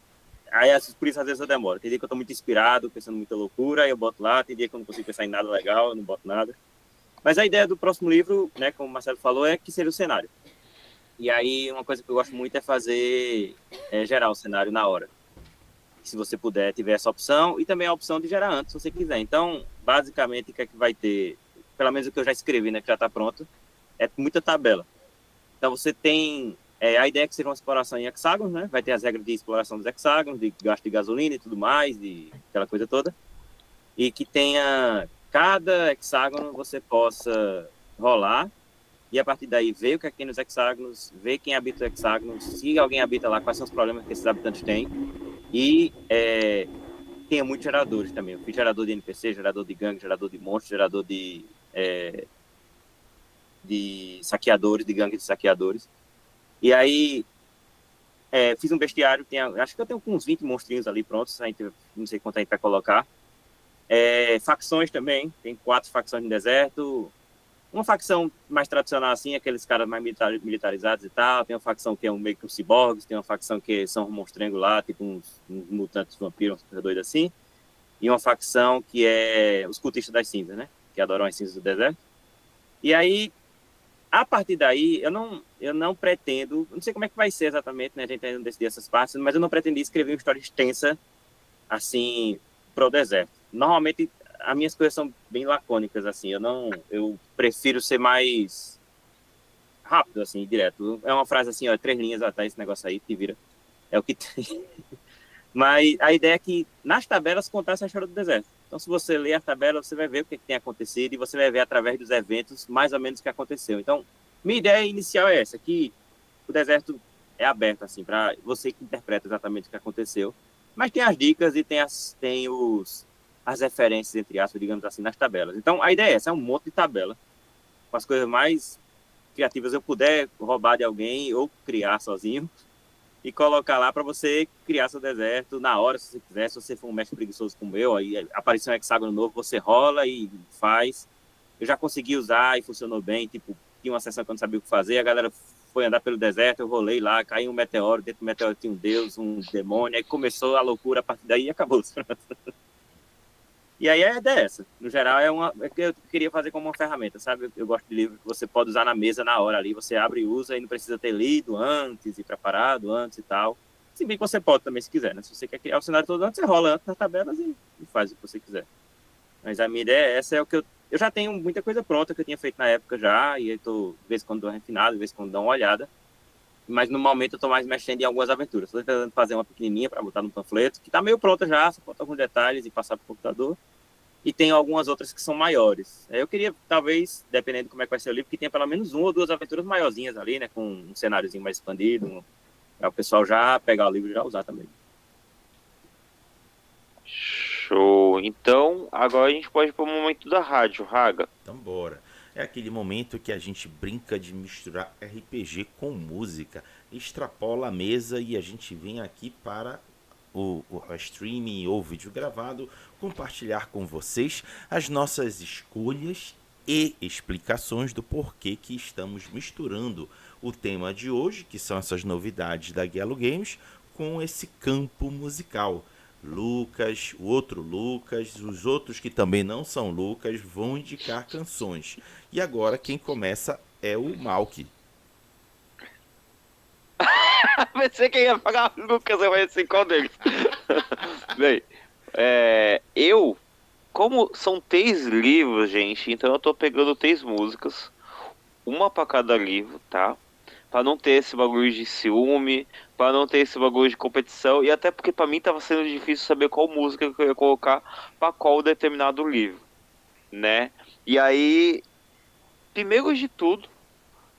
por isso às vezes eu demoro. Tem dia que eu tô muito inspirado, pensando em muita loucura, aí eu boto lá. Tem dia que eu não consigo pensar em nada legal, eu não boto nada. Mas a ideia do próximo livro, né, como o Marcelo falou, é que seja o cenário. E aí, uma coisa que eu gosto muito é gerar o cenário na hora. Se você puder, tiver essa opção, e também a opção de gerar antes, se você quiser. Então, basicamente, o que é que vai ter, pelo menos o que eu já escrevi, né, que já está pronto, é muita tabela. Então, você tem a ideia que seja uma exploração em hexágonos, né? Vai ter as regras de exploração dos hexágonos, de gasto de gasolina e tudo mais, de aquela coisa toda. E que tenha cada hexágono você possa rolar e a partir daí ver o que é que tem nos hexágonos, ver quem habita os hexágonos, se alguém habita lá, quais são os problemas que esses habitantes têm. E tenha muitos geradores também. Eu fiz gerador de NPC, gerador de gangue, gerador de monstros, gerador de saqueadores, de gangue de saqueadores. E aí fiz um bestiário, acho que eu tenho uns 20 monstrinhos ali prontos, não sei quanto a gente vai colocar. Facções também, tem 4 facções no deserto. Uma facção mais tradicional assim, aqueles caras mais militarizados e tal. Tem uma facção que é meio que os ciborgues, tem uma facção que são monstrengos lá, tipo uns mutantes vampiros, umas coisas doidas assim. E uma facção que é os cultistas das cinzas, né? Que adoram as cinzas do deserto. E aí, a partir daí, eu não pretendo, não sei como é que vai ser exatamente, né? A gente ainda não decidiu essas partes, mas eu não pretendi escrever uma história extensa, assim, pro deserto. Normalmente, as minhas coisas são bem lacônicas, assim, eu prefiro ser mais rápido, assim, direto. É uma frase assim, 3 linhas atrás, esse negócio aí, te vira. É o que tem. Mas a ideia é que, nas tabelas, contasse a história do deserto. Então, se você ler a tabela, você vai ver o que tem acontecido e você vai ver, através dos eventos, mais ou menos o que aconteceu. Então, minha ideia inicial é essa, que o deserto é aberto, assim, para você que interpreta exatamente o que aconteceu. Mas tem as dicas e tem as referências, entre aspas, digamos assim, nas tabelas. Então, a ideia é essa, é um monte de tabela, com as coisas mais criativas eu puder roubar de alguém ou criar sozinho, e colocar lá para você criar seu deserto na hora, se você quiser. Se você for um mestre preguiçoso como eu, aí apareceu um hexágono novo, você rola e faz. Eu já consegui usar e funcionou bem. Tipo, tinha uma sessão que eu não sabia o que fazer, a galera foi andar pelo deserto, eu rolei lá, caiu um meteoro, dentro do meteoro tinha um deus, um demônio, aí começou a loucura a partir daí e acabou. E aí a ideia é essa. No geral, é que eu queria fazer como uma ferramenta, sabe? Eu gosto de livro que você pode usar na mesa na hora ali. Você abre e usa e não precisa ter lido antes e preparado antes e tal. Se bem que você pode também, se quiser, né? Se você quer criar o cenário todo antes, você rola antes nas tabelas e faz o que você quiser. Mas a minha ideia é essa, é o que eu já tenho muita coisa pronta que eu tinha feito na época já, e eu tô, de vez em quando dou refinado, de vez em quando dou uma olhada. Mas no momento eu tô mais mexendo em algumas aventuras. Tô tentando fazer uma pequenininha para botar no panfleto, que tá meio pronta já, só falta alguns detalhes e passar pro computador. E tem algumas outras que são maiores. Eu queria, talvez, dependendo de como é que vai ser o livro, que tenha pelo menos uma ou duas aventuras maiorzinhas ali, né? Com um cenáriozinho mais expandido, para o pessoal já pegar o livro e já usar também. Show. Então, agora a gente pode ir para o momento da rádio, Raga. Então bora. É aquele momento que a gente brinca de misturar RPG com música, extrapola a mesa e a gente vem aqui para o streaming ou vídeo gravado compartilhar com vocês as nossas escolhas e explicações do porquê que estamos misturando o tema de hoje, que são essas novidades da Guialo Games, com esse campo musical. Lucas, o outro Lucas, os outros que também não são Lucas vão indicar canções. E agora quem começa é o Malk. Pensei que ia falar Lucas, eu ia ser qual deles. Bem, como são 3 livros, gente, então eu tô pegando 3 músicas, uma pra cada livro, tá? Pra não ter esse bagulho de ciúme, pra não ter esse bagulho de competição, e até porque pra mim tava sendo difícil saber qual música que eu ia colocar pra qual determinado livro, né? E aí, primeiro de tudo,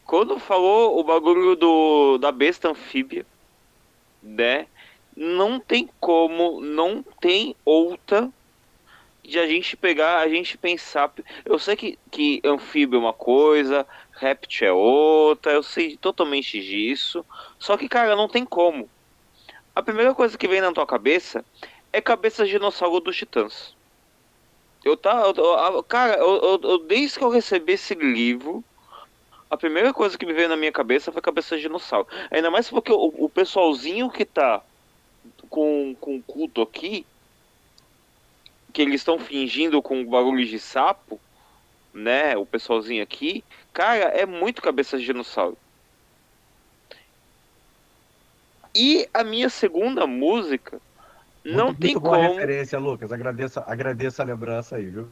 quando falou o bagulho da besta anfíbia, né? Não tem como, não tem outra de a gente pegar, a gente pensar. Eu sei que anfíbio é uma coisa, réptil é outra, eu sei totalmente disso. Só que, cara, não tem como. A primeira coisa que vem na tua cabeça é cabeça de dinossauro dos Titãs. Cara, desde que eu recebi esse livro, a primeira coisa que me veio na minha cabeça foi cabeça de dinossauro. Ainda mais porque o pessoalzinho que tá com culto aqui, que eles estão fingindo com barulho de sapo, né? O pessoalzinho aqui, cara, é muito cabeça de dinossauro. E a minha segunda música não tem muito boa como. referência, Lucas. Agradeço a lembrança aí, viu?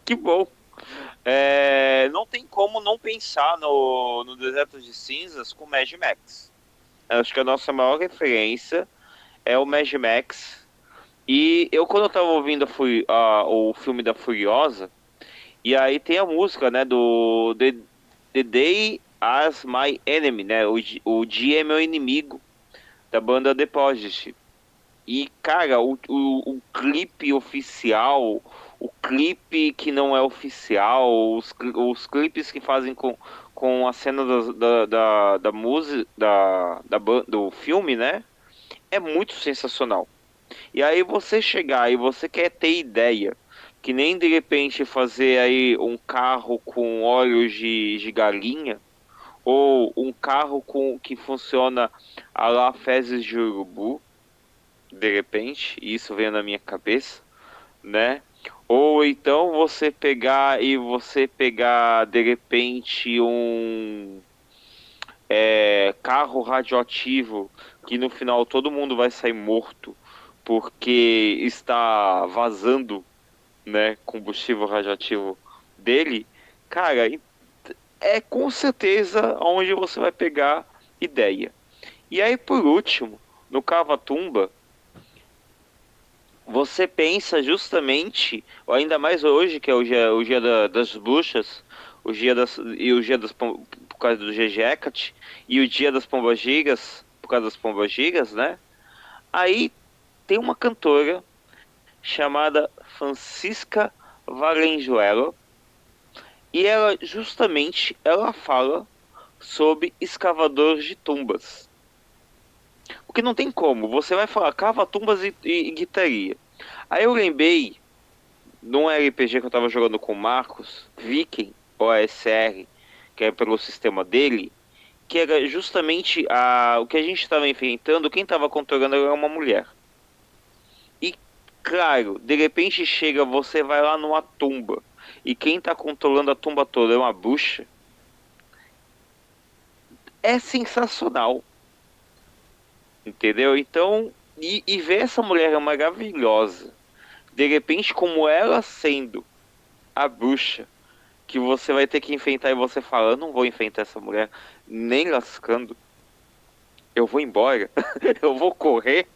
Que bom. Não tem como não pensar no Deserto de Cinzas com Mad Max. Acho que a nossa maior referência é o Mad Max. E eu, quando eu tava ouvindo o filme da Furiosa, e aí tem a música, né, do The Day as My Enemy, né, o Dia é Meu Inimigo, da banda The Prodigy. E, cara, o clipe oficial, o clipe que não é oficial, os clipes que fazem com a cena da música, do filme, né, é muito sensacional. E aí você chegar e você quer ter ideia, que nem de repente fazer aí um carro com olhos de galinha, ou um carro que funciona a lá fezes de urubu, de repente, isso veio na minha cabeça, né? Ou então você pegar de repente um carro radioativo que no final todo mundo vai sair morto porque está vazando, né, combustível radioativo dele, cara, é com certeza onde você vai pegar ideia. E aí, por último, no Cava-Tumba, você pensa justamente, ainda mais hoje, que é o dia das bruxas, o dia das por causa do GG Hecate, e o Dia das Pombagiras, por causa das Pombagiras, né? Aí tem uma cantora chamada Francisca Valenzuela, e ela justamente ela fala sobre escavadores de tumbas. O que não tem como, você vai falar cava tumbas e guitaria. Aí eu lembrei num RPG que eu tava jogando com o Marcos, Viking OSR, que é pelo sistema dele, que era justamente o que a gente estava enfrentando, quem estava controlando era uma mulher. E claro, de repente chega, você vai lá numa tumba, e quem tá controlando a tumba toda é uma bruxa. É sensacional. Entendeu? Então, e ver essa mulher maravilhosa, de repente, como ela sendo a bruxa, que você vai ter que enfrentar e você fala, eu não vou enfrentar essa mulher nem lascando, eu vou embora, eu vou correr.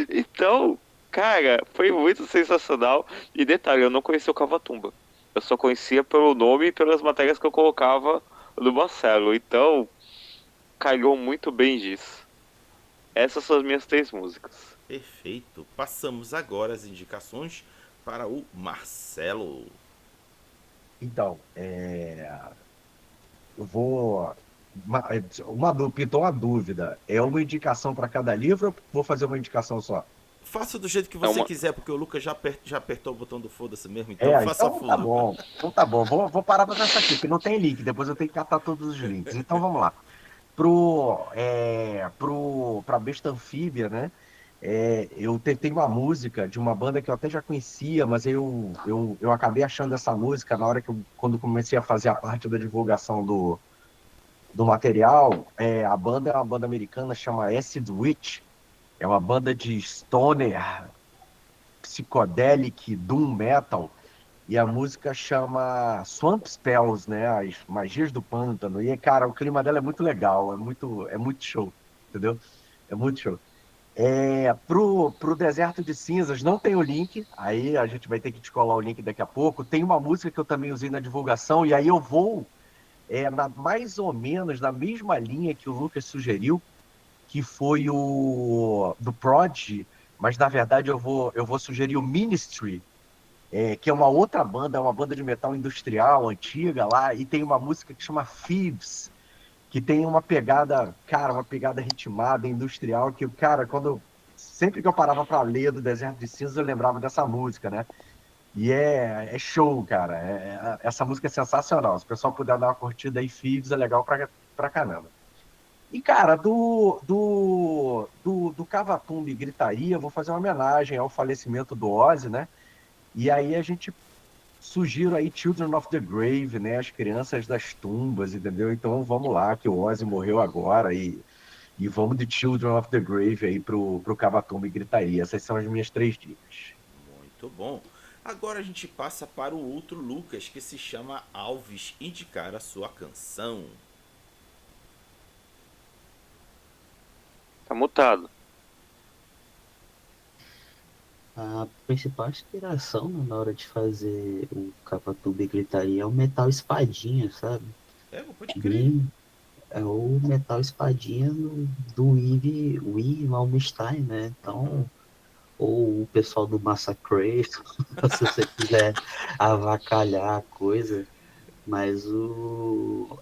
Então, cara, foi muito sensacional. E detalhe, eu não conhecia o Cavatumba. Eu só conhecia pelo nome e pelas matérias que eu colocava no Marcelo. Então, calhou muito bem disso. Essas são as minhas 3 músicas. Perfeito. Passamos agora as indicações para o Marcelo. Então, eu vou. Pintou uma dúvida. É uma indicação para cada livro ou vou fazer uma indicação só? Faça do jeito que É você uma- quiser, porque o Lucas já apertou o botão do foda-se mesmo, então faça Então tá fundo. bom. Então tá bom. Vou parar para pensar aqui, porque não tem link. Depois eu tenho que catar todos os links. Então vamos lá. Pra Besta Anfíbia, né? Eu tentei uma música de uma banda que eu até já conhecia, mas eu acabei achando essa música na hora quando comecei a fazer a parte da divulgação do material. A banda é uma banda americana, chama Acid Witch. É uma banda de stoner, psychedelic, doom metal. E a música chama Swamp Spells, né? As magias do pântano. E, cara, o clima dela é muito legal, é muito show, entendeu? É muito show. Pro Deserto de Cinzas não tem o link, aí a gente vai ter que descolar o link daqui a pouco. Tem uma música que eu também usei na divulgação, e aí eu vou mais ou menos na mesma linha que o Lucas sugeriu, que foi o do Prodigy, mas na verdade eu vou sugerir o Ministry, que é uma outra banda, é uma banda de metal industrial antiga lá, e tem uma música que chama Thieves, que tem uma pegada, cara, uma pegada ritmada, industrial, que, cara, sempre que eu parava para ler do Deserto de Cinzas, eu lembrava dessa música, né? E é show, cara. Essa música é sensacional. Se o pessoal puder dar uma curtida aí, Thieves, é legal pra caramba. E, cara, do Cavatumba e Gritaria, eu vou fazer uma homenagem ao falecimento do Ozzy, né? E aí a gente sugiro aí Children of the Grave, né? As crianças das tumbas, entendeu? Então vamos lá, que o Ozzy morreu agora e vamos de Children of the Grave aí pro Cavatumba e Gritaria. Essas são as minhas 3 dicas. Muito bom. Agora a gente passa para o outro Lucas, que se chama Alves, indicar a sua canção. Tá mutado. A principal inspiração, né, na hora de fazer o Cavatuba e Gritaria é o metal espadinha, sabe? Pode crer. Bem, é o metal espadinha do Yves Malmsteen, né? Então, ou o pessoal do Massacre, se você quiser avacalhar a coisa, mas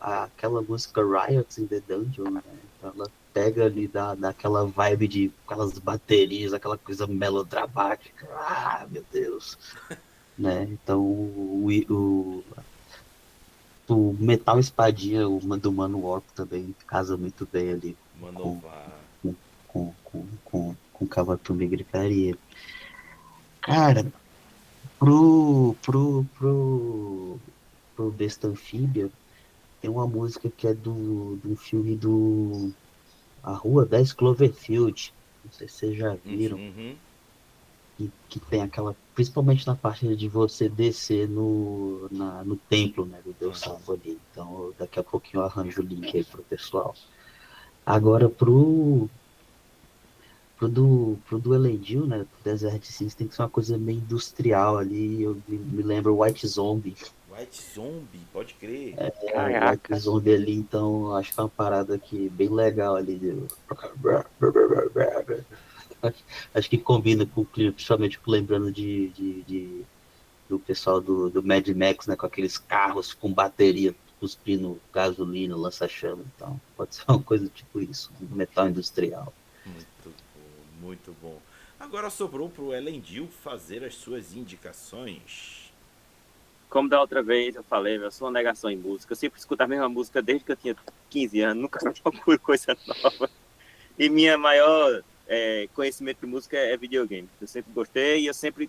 aquela música Riots in the Dungeon, né? Ela pega ali daquela vibe de aquelas baterias, aquela coisa melodramática. Ah, meu Deus! Né? Então, o metal espadinha, do Manowar também casa muito bem ali com, Manovar. com Cavatumba e Gritaria. Cara, pro Besta Anfíbia, tem uma música que é do filme do A Rua 10 Cloverfield. Não sei se vocês já viram. Uhum. Que tem aquela. Principalmente na parte de você descer no templo, né? Do Deus Salvo ali. Então, daqui a pouquinho eu arranjo o link aí pro pessoal. Agora, pro do Elendil, né? Pro Desert Seas, tem que ser uma coisa meio industrial ali. Eu me lembro White Zombie. White Zombie, pode crer. O White Zombie ali, então, acho que é uma parada aqui bem legal ali. Acho que combina com o clima, principalmente lembrando do pessoal do Mad Max, né? Com aqueles carros com bateria, cuspindo gasolina, lança-chama. Então, pode ser uma coisa tipo isso, um metal industrial. Muito bom, muito bom. Agora sobrou pro Elendil fazer as suas indicações. Como da outra vez eu falei, eu sou uma negação em música. Eu sempre escuto a mesma música desde que eu tinha 15 anos, nunca procuro coisa nova. E minha maior conhecimento de música é videogame. Eu sempre gostei e eu sempre,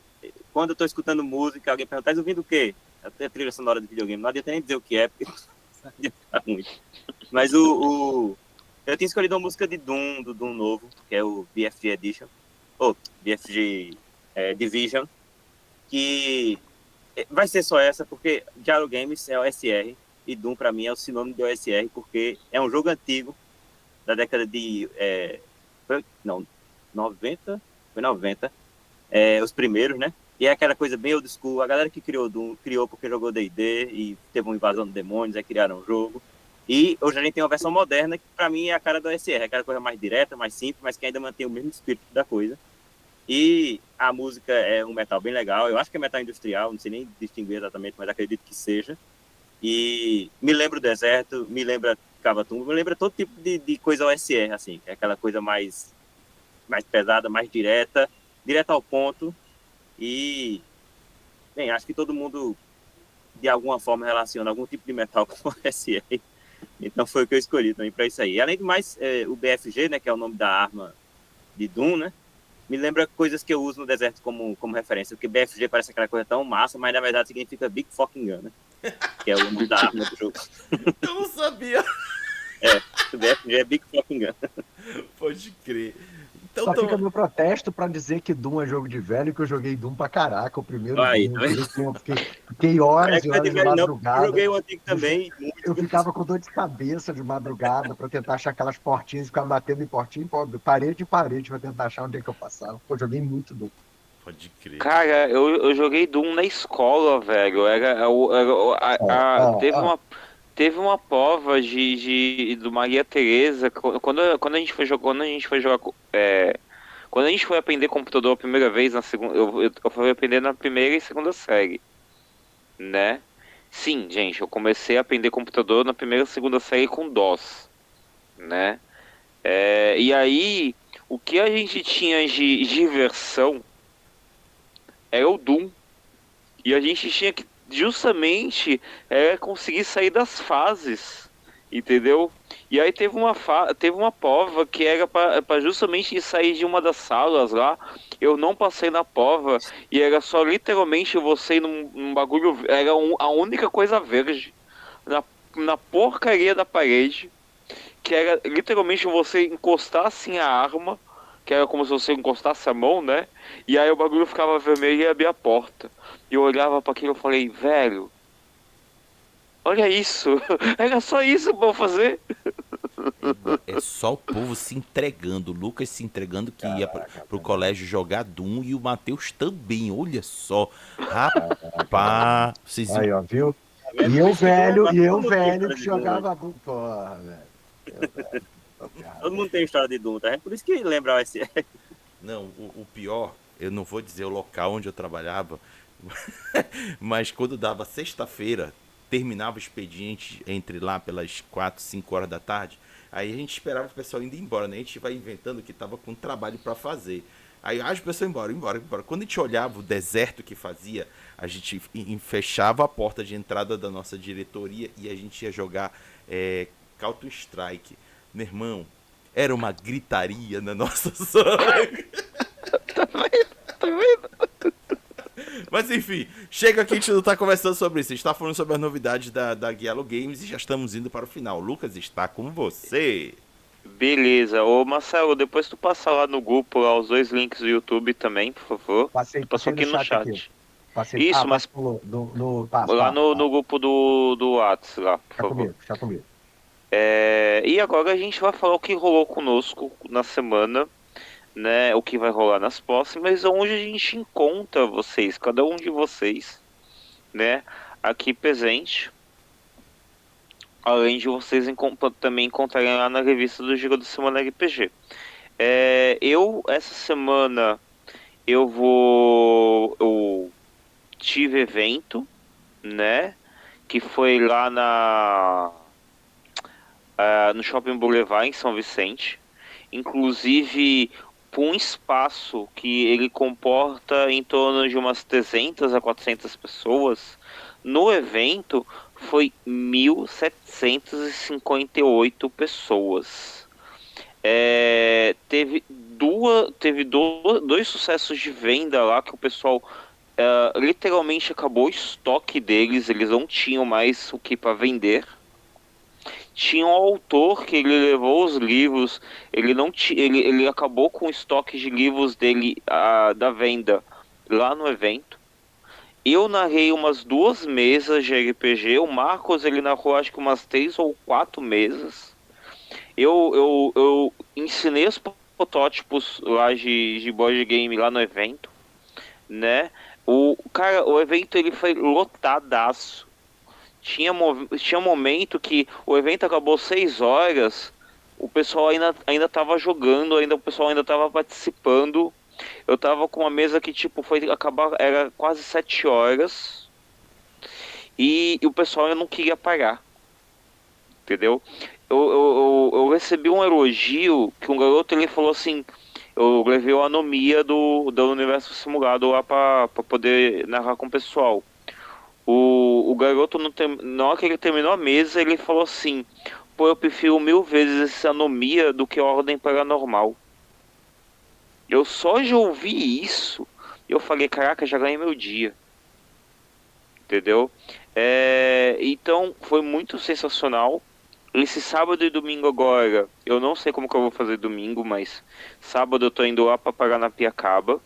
quando eu tô escutando música, alguém pergunta, tá ouvindo o quê? Até a trilha sonora de videogame. Não adianta nem dizer o que é, porque não adianta muito. Mas eu tinha escolhido uma música de Doom, do Doom novo, que é o BFG Edition, ou BFG Division, que vai ser só essa, porque Gyro Games é o OSR, e Doom pra mim é o sinônimo de OSR, porque é um jogo antigo, da década de... 90? Foi 90. Os primeiros, né? E é aquela coisa bem old school. A galera que criou Doom, criou porque jogou D&D e teve uma invasão de demônios, aí criaram um jogo. E hoje a gente tem uma versão moderna que pra mim é a cara do OSR, é aquela coisa mais direta, mais simples, mas que ainda mantém o mesmo espírito da coisa. E a música é um metal bem legal. Eu acho que é metal industrial, não sei nem distinguir exatamente, mas acredito que seja. E me lembra o deserto, me lembra Cavatumba, me lembra todo tipo de coisa OSR, assim, que é aquela coisa mais pesada, mais direta ao ponto. E, bem, acho que todo mundo, de alguma forma, relaciona algum tipo de metal com OSR. Então foi o que eu escolhi também para isso aí. Além do mais, o BFG, né, que é o nome da arma de Doom, né? Me lembra coisas que eu uso no deserto como referência, porque BFG parece aquela coisa tão massa, mas na verdade significa Big Fucking Gun, né? Que é o nome da arma do jogo. Eu não sabia. O BFG é Big Fucking Gun. Pode crer. Então, Só fica meu protesto pra dizer que Doom é jogo de velho, que eu joguei Doom pra caraca, o primeiro Aí, Doom. tá vendo? Fiquei horas e horas de Não, eu madrugada. joguei o antigo também. Eu ficava com dor de cabeça de madrugada pra tentar achar aquelas portinhas, ficava batendo em portinha, parede em parede pra tentar achar onde é que eu passava. Pô, joguei muito Doom. pode crer. Cara, eu joguei Doom na escola, velho. Teve uma prova do Maria Tereza quando a gente foi jogar, quando a gente foi aprender computador a primeira vez na segunda, eu fui aprender na primeira e segunda série, né? Sim, gente, eu comecei a aprender computador na primeira e segunda série com DOS, né? E aí, o que a gente tinha de diversão era o Doom. E a gente tinha que justamente conseguir sair das fases, entendeu? E aí teve uma prova que era para justamente sair de uma das salas lá. Eu não passei na prova e era só literalmente você ir num bagulho. Era a única coisa verde na porcaria da parede, que era literalmente você encostar assim a arma, que era como se você encostasse a mão, né? E aí o bagulho ficava vermelho e abria a porta. E eu olhava para aquilo e falei, velho, olha isso, era só isso pra eu fazer. É só o povo se entregando. O Lucas se entregando que ia pro colégio jogar Doom e o Matheus também. Olha só. Rapaz, vocês Aí, ó, viu? Tá vendo? E Por eu isso que Doom é velho, uma- e eu todo mundo tem velho história que de Doom, jogava Doom. Porra, velho. Eu velho. Todo mundo tem história de Doom, tá vendo? Por isso que lembra o OSR. Não, o pior, eu não vou dizer o local onde eu trabalhava, mas quando dava sexta-feira, terminava o expediente entre lá pelas 4, 5 horas da tarde, aí a gente esperava o pessoal indo embora, né? A gente vai inventando que tava com trabalho para fazer. Aí as pessoas embora. Quando a gente olhava o deserto que fazia, a gente fechava a porta de entrada da nossa diretoria e a gente ia jogar Counter-Strike. Meu irmão, era uma gritaria na nossa sala. Tá vendo? Mas enfim, chega aqui, a gente não tá conversando sobre isso. A gente tá falando sobre as novidades da Yellow Games e já estamos indo para o final. Lucas, está com você. Beleza, ô Marcelo, depois tu passa lá no grupo, lá, os 2 links do YouTube também, por favor. Passei Passou aqui no chat. aqui. Passei, Isso, mas passou lá no grupo do Whats, lá, por favor. Deixa comigo. E agora a gente vai falar o que rolou conosco na semana, né? O que vai rolar nas próximas, onde a gente encontra vocês, cada um de vocês, né? aqui presente. Além de vocês também encontrarem lá na revista do Giro da Semana RPG. Essa semana, eu tive evento, né? Que foi lá no Shopping Boulevard, em São Vicente. Inclusive, por um espaço que ele comporta em torno de umas 300 a 400 pessoas, no evento foi 1.758 pessoas. Teve dois sucessos de venda lá que o pessoal literalmente acabou o estoque deles, eles não tinham mais o que para vender. Tinha um autor que ele levou os livros, ele acabou com o estoque de livros dele da venda lá no evento. Eu narrei umas 2 mesas de RPG, o Marcos ele narrou acho que umas 3 ou 4 mesas. Eu ensinei os protótipos lá de board game lá no evento, né? O evento ele foi lotadaço. Tinha momento que o evento acabou 6 horas, o pessoal ainda tava jogando, o pessoal ainda tava participando. Eu tava com uma mesa que tipo era quase 7 horas e o pessoal ainda não queria parar, entendeu? Eu recebi um elogio que um garoto ele falou assim, eu levei a anomia do universo simulado lá pra poder narrar com o pessoal. O garoto, na hora que ele terminou a mesa, ele falou assim, pô, eu prefiro 1000 vezes essa anomia do que a ordem paranormal. Eu só já ouvi isso, e eu falei, caraca, já ganhei meu dia. Entendeu? Então, foi muito sensacional. Esse sábado e domingo agora, eu não sei como que eu vou fazer domingo, mas sábado eu tô indo lá pra Paranapiacaba.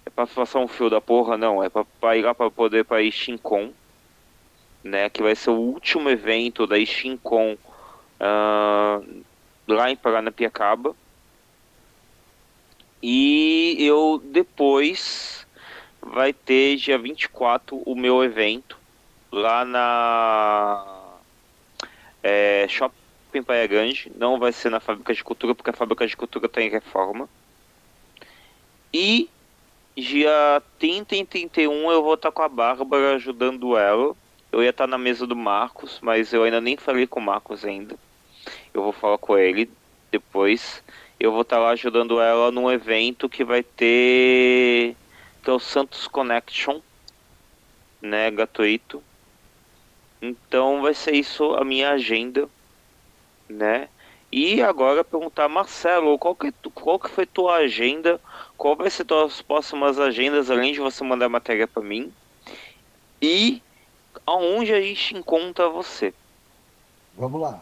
É pra passar um fio da porra, não. É pra ir lá pra poder pra Steamcon, né? Que vai ser o último evento da Steamcon lá em Paranapiacaba. E eu depois vai ter dia 24 o meu evento lá na Shopping Praia Grande. Não vai ser na Fábrica de Cultura, porque a Fábrica de Cultura tá em reforma. E dia 30 e 31 eu vou estar com a Bárbara ajudando ela. Eu ia estar na mesa do Marcos, mas eu ainda nem falei com o Marcos ainda. Eu vou falar com ele depois. Eu vou estar lá ajudando ela num evento que vai ter, que é o Santos Connection, né, gratuito. Então vai ser isso a minha agenda, né? E agora perguntar, Marcelo, qual que foi tua agenda? Qual vai ser tuas próximas agendas, além de você mandar matéria para mim? E aonde a gente encontra você? Vamos lá.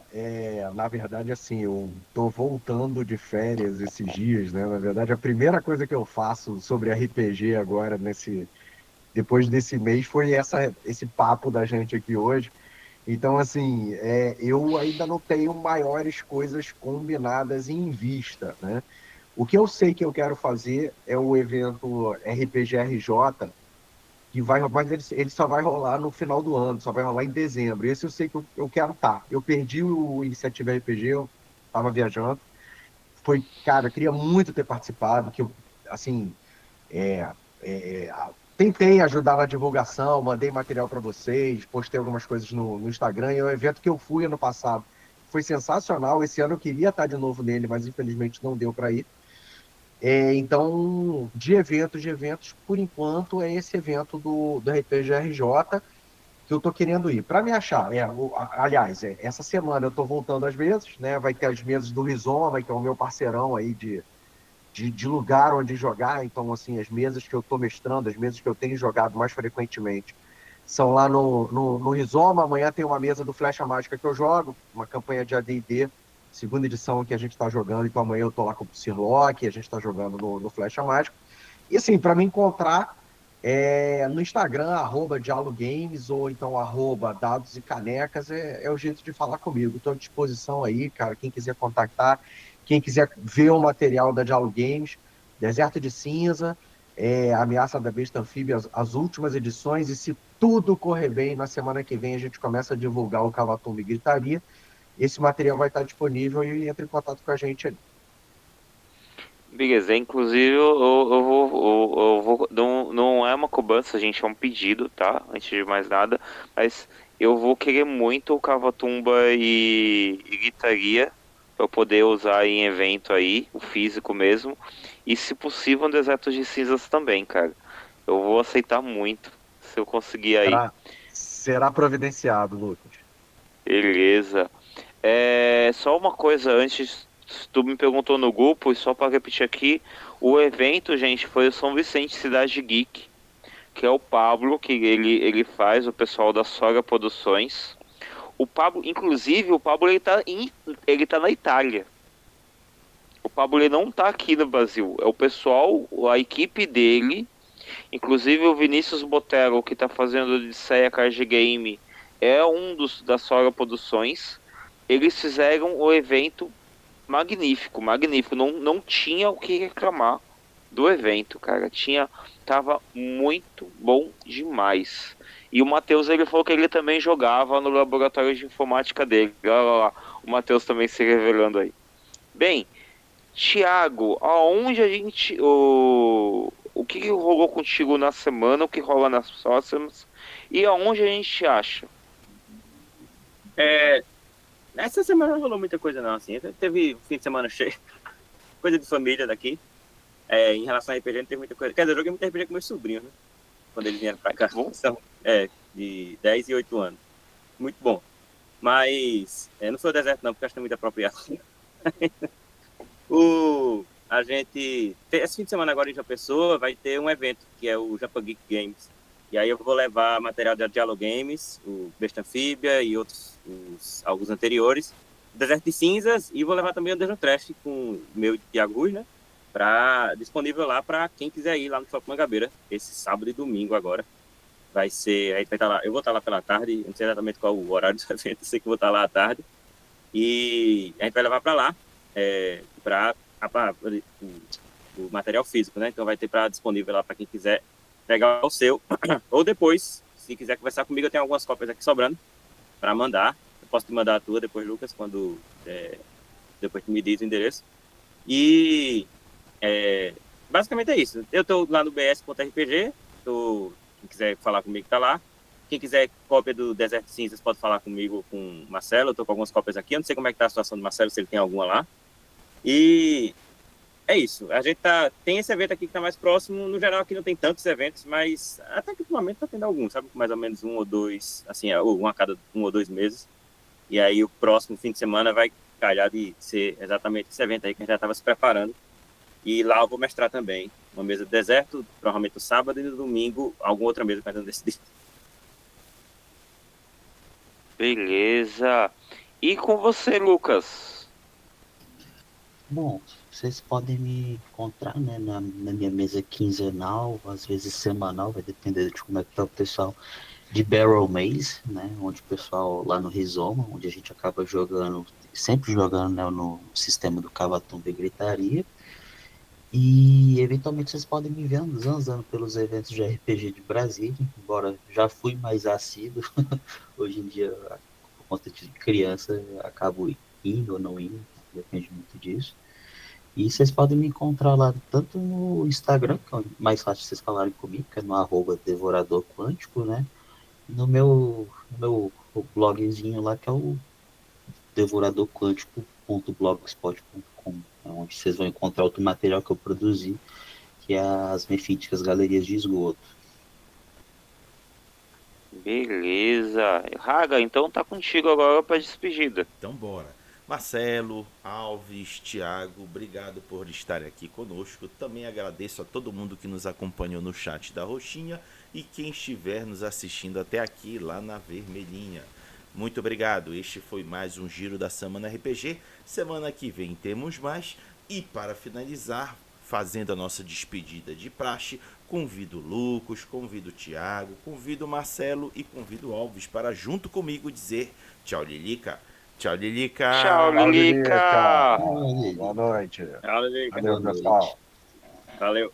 Na verdade, assim, eu tô voltando de férias esses dias, né? Na verdade, a primeira coisa que eu faço sobre RPG agora, depois desse mês, foi esse papo da gente aqui hoje. Então, assim, eu ainda não tenho maiores coisas combinadas em vista, né? O que eu sei que eu quero fazer é o evento RPG RJ, mas ele só vai rolar no final do ano, só vai rolar em dezembro. Esse eu sei que eu quero estar. Eu perdi o Iniciativa RPG, eu estava viajando. Cara, eu queria muito ter participado, que eu, assim, tentei ajudar na divulgação, mandei material para vocês, postei algumas coisas no Instagram. É um evento que eu fui ano passado. Foi sensacional. Esse ano eu queria estar de novo nele, mas infelizmente não deu para ir. Então, de eventos, por enquanto, é esse evento do RPG RJ que eu estou querendo ir. Para me achar, aliás, essa semana eu estou voltando às mesas, né? Vai ter as mesas do Rizoma, que é o meu parceirão aí de lugar onde jogar. Então, assim, as mesas que eu estou mestrando, as mesas que eu tenho jogado mais frequentemente, são lá no Rizoma. Amanhã tem uma mesa do Flecha Mágica que eu jogo, uma campanha de AD&D, segunda edição que a gente está jogando, então amanhã eu estou lá com o Psylocke, a gente está jogando no Flecha Mágica. E assim, para me encontrar no Instagram, @dialogames, ou então @dados e canecas, é o jeito de falar comigo. Estou à disposição aí, cara, quem quiser contactar, quem quiser ver o material da Dialogo Games, Deserto de Cinza, Ameaça da Besta Anfíbia, as últimas edições, e se tudo correr bem, na semana que vem a gente começa a divulgar o Cavatumba e Gritaria. Esse material vai estar disponível e entre em contato com a gente ali. Beleza, inclusive não é uma cobrança, gente, é um pedido, tá? Antes de mais nada, mas eu vou querer muito o Cavatumba e Gritaria para eu poder usar em evento aí, o físico mesmo, e se possível um Deserto de Cinzas também, cara. Eu vou aceitar muito se eu conseguir aí. Será providenciado, Lucas. Beleza. Só uma coisa antes, tu me perguntou no grupo, e só para repetir aqui, o evento, gente, foi o São Vicente Cidade Geek, que é o Pablo, que ele faz, o pessoal da Sora Produções. O Pablo, inclusive, o Pablo ele tá na Itália. O Pablo ele não tá aqui no Brasil. É o pessoal, a equipe dele, inclusive o Vinícius Botero, que tá fazendo Odisseia Card Game, é um dos da Sora Produções. Eles fizeram o evento magnífico, magnífico. Não tinha o que reclamar do evento, cara. Tava muito bom demais. E o Matheus, ele falou que ele também jogava no laboratório de informática dele. Olha lá, o Matheus também se revelando aí. Bem, Thiago, aonde a gente... O que rolou contigo na semana, o que rola nas próximas, e aonde a gente acha? Essa semana não rolou muita coisa não, assim. Teve um fim de semana cheio. Coisa de família daqui. Em relação a RPG não teve muita coisa. Quer dizer, eu joguei muito RPG com meus sobrinhos, né? Quando eles vieram pra cá. São, de 10 e 8 anos. Muito bom. Mas não foi o deserto não, porque acho que é muito apropriado. A gente... Esse fim de semana agora em João Pessoa vai ter um evento, que é o Japa Geek Games. E aí eu vou levar material da Dialog Games, o Besta Anfíbia e alguns anteriores. Deserto de Cinzas, e vou levar também o Dungeon Trash com o meu Thiago Ruz, né? Disponível lá para quem quiser ir lá no Shopping Mangabeira, esse sábado e domingo agora. Vai ser, aí vai estar lá, eu vou estar lá pela tarde, não sei exatamente qual o horário do evento, sei que vou estar lá à tarde. E a gente vai levar para lá, o material físico, né? Então vai ter disponível lá para quem quiser pegar o seu, ou depois, se quiser conversar comigo, eu tenho algumas cópias aqui sobrando para mandar. Eu posso te mandar a tua depois, Lucas, depois tu me diz o endereço. E basicamente é isso. Eu estou lá no bs.rpg, quem quiser falar comigo tá lá. Quem quiser cópia do Deserto de Cinzas pode falar comigo, com o Marcelo. Eu estou com algumas cópias aqui, eu não sei como é que tá a situação do Marcelo, se ele tem alguma lá. E é isso. A gente tem esse evento aqui que está mais próximo. No geral, aqui não tem tantos eventos, mas até que ultimamente está tendo alguns, sabe? Mais ou menos um ou dois, assim, um a cada 1 ou 2 meses. E aí o próximo fim de semana vai calhar de ser exatamente esse evento aí que a gente já estava se preparando. E lá eu vou mestrar também uma mesa de deserto, provavelmente no sábado, e no domingo alguma outra mesa que ainda não decidi. Beleza. E com você, Lucas? Bom, vocês podem me encontrar, né, na minha mesa quinzenal, às vezes semanal, vai depender de como é que tá o pessoal, de Barrel Maze, né, onde o pessoal lá no Rizoma, onde a gente acaba jogando, sempre jogando, né, no sistema do Cavatumba e Gritaria. E eventualmente vocês podem me ver zanzando pelos eventos de RPG de Brasília, embora já fui mais assíduo, hoje em dia, por conta de criança, acabo indo ou não indo, depende muito disso. E vocês podem me encontrar lá tanto no Instagram, que é mais fácil vocês falarem comigo, que é no @Devorador Quântico, né? No meu blogzinho lá, que é o devoradorquântico.blogspot.com, onde vocês vão encontrar outro material que eu produzi, que é as Mefíticas Galerias de Esgoto. Beleza. Raga, então tá contigo agora pra despedida. Então bora. Marcelo, Alves, Thiago, obrigado por estarem aqui conosco. Também agradeço a todo mundo que nos acompanhou no chat da Roxinha e quem estiver nos assistindo até aqui lá na Vermelhinha. Muito obrigado. Este foi mais um Giro da Semana RPG. Semana que vem temos mais. E para finalizar, fazendo a nossa despedida de praxe, convido o Lucas, convido o Thiago, convido o Marcelo e convido o Alves para junto comigo dizer tchau, Lilica. Tchau, Lilica. Tchau, Lilica. Boa noite. Tchau, Lilica. Valeu, pessoal. Valeu.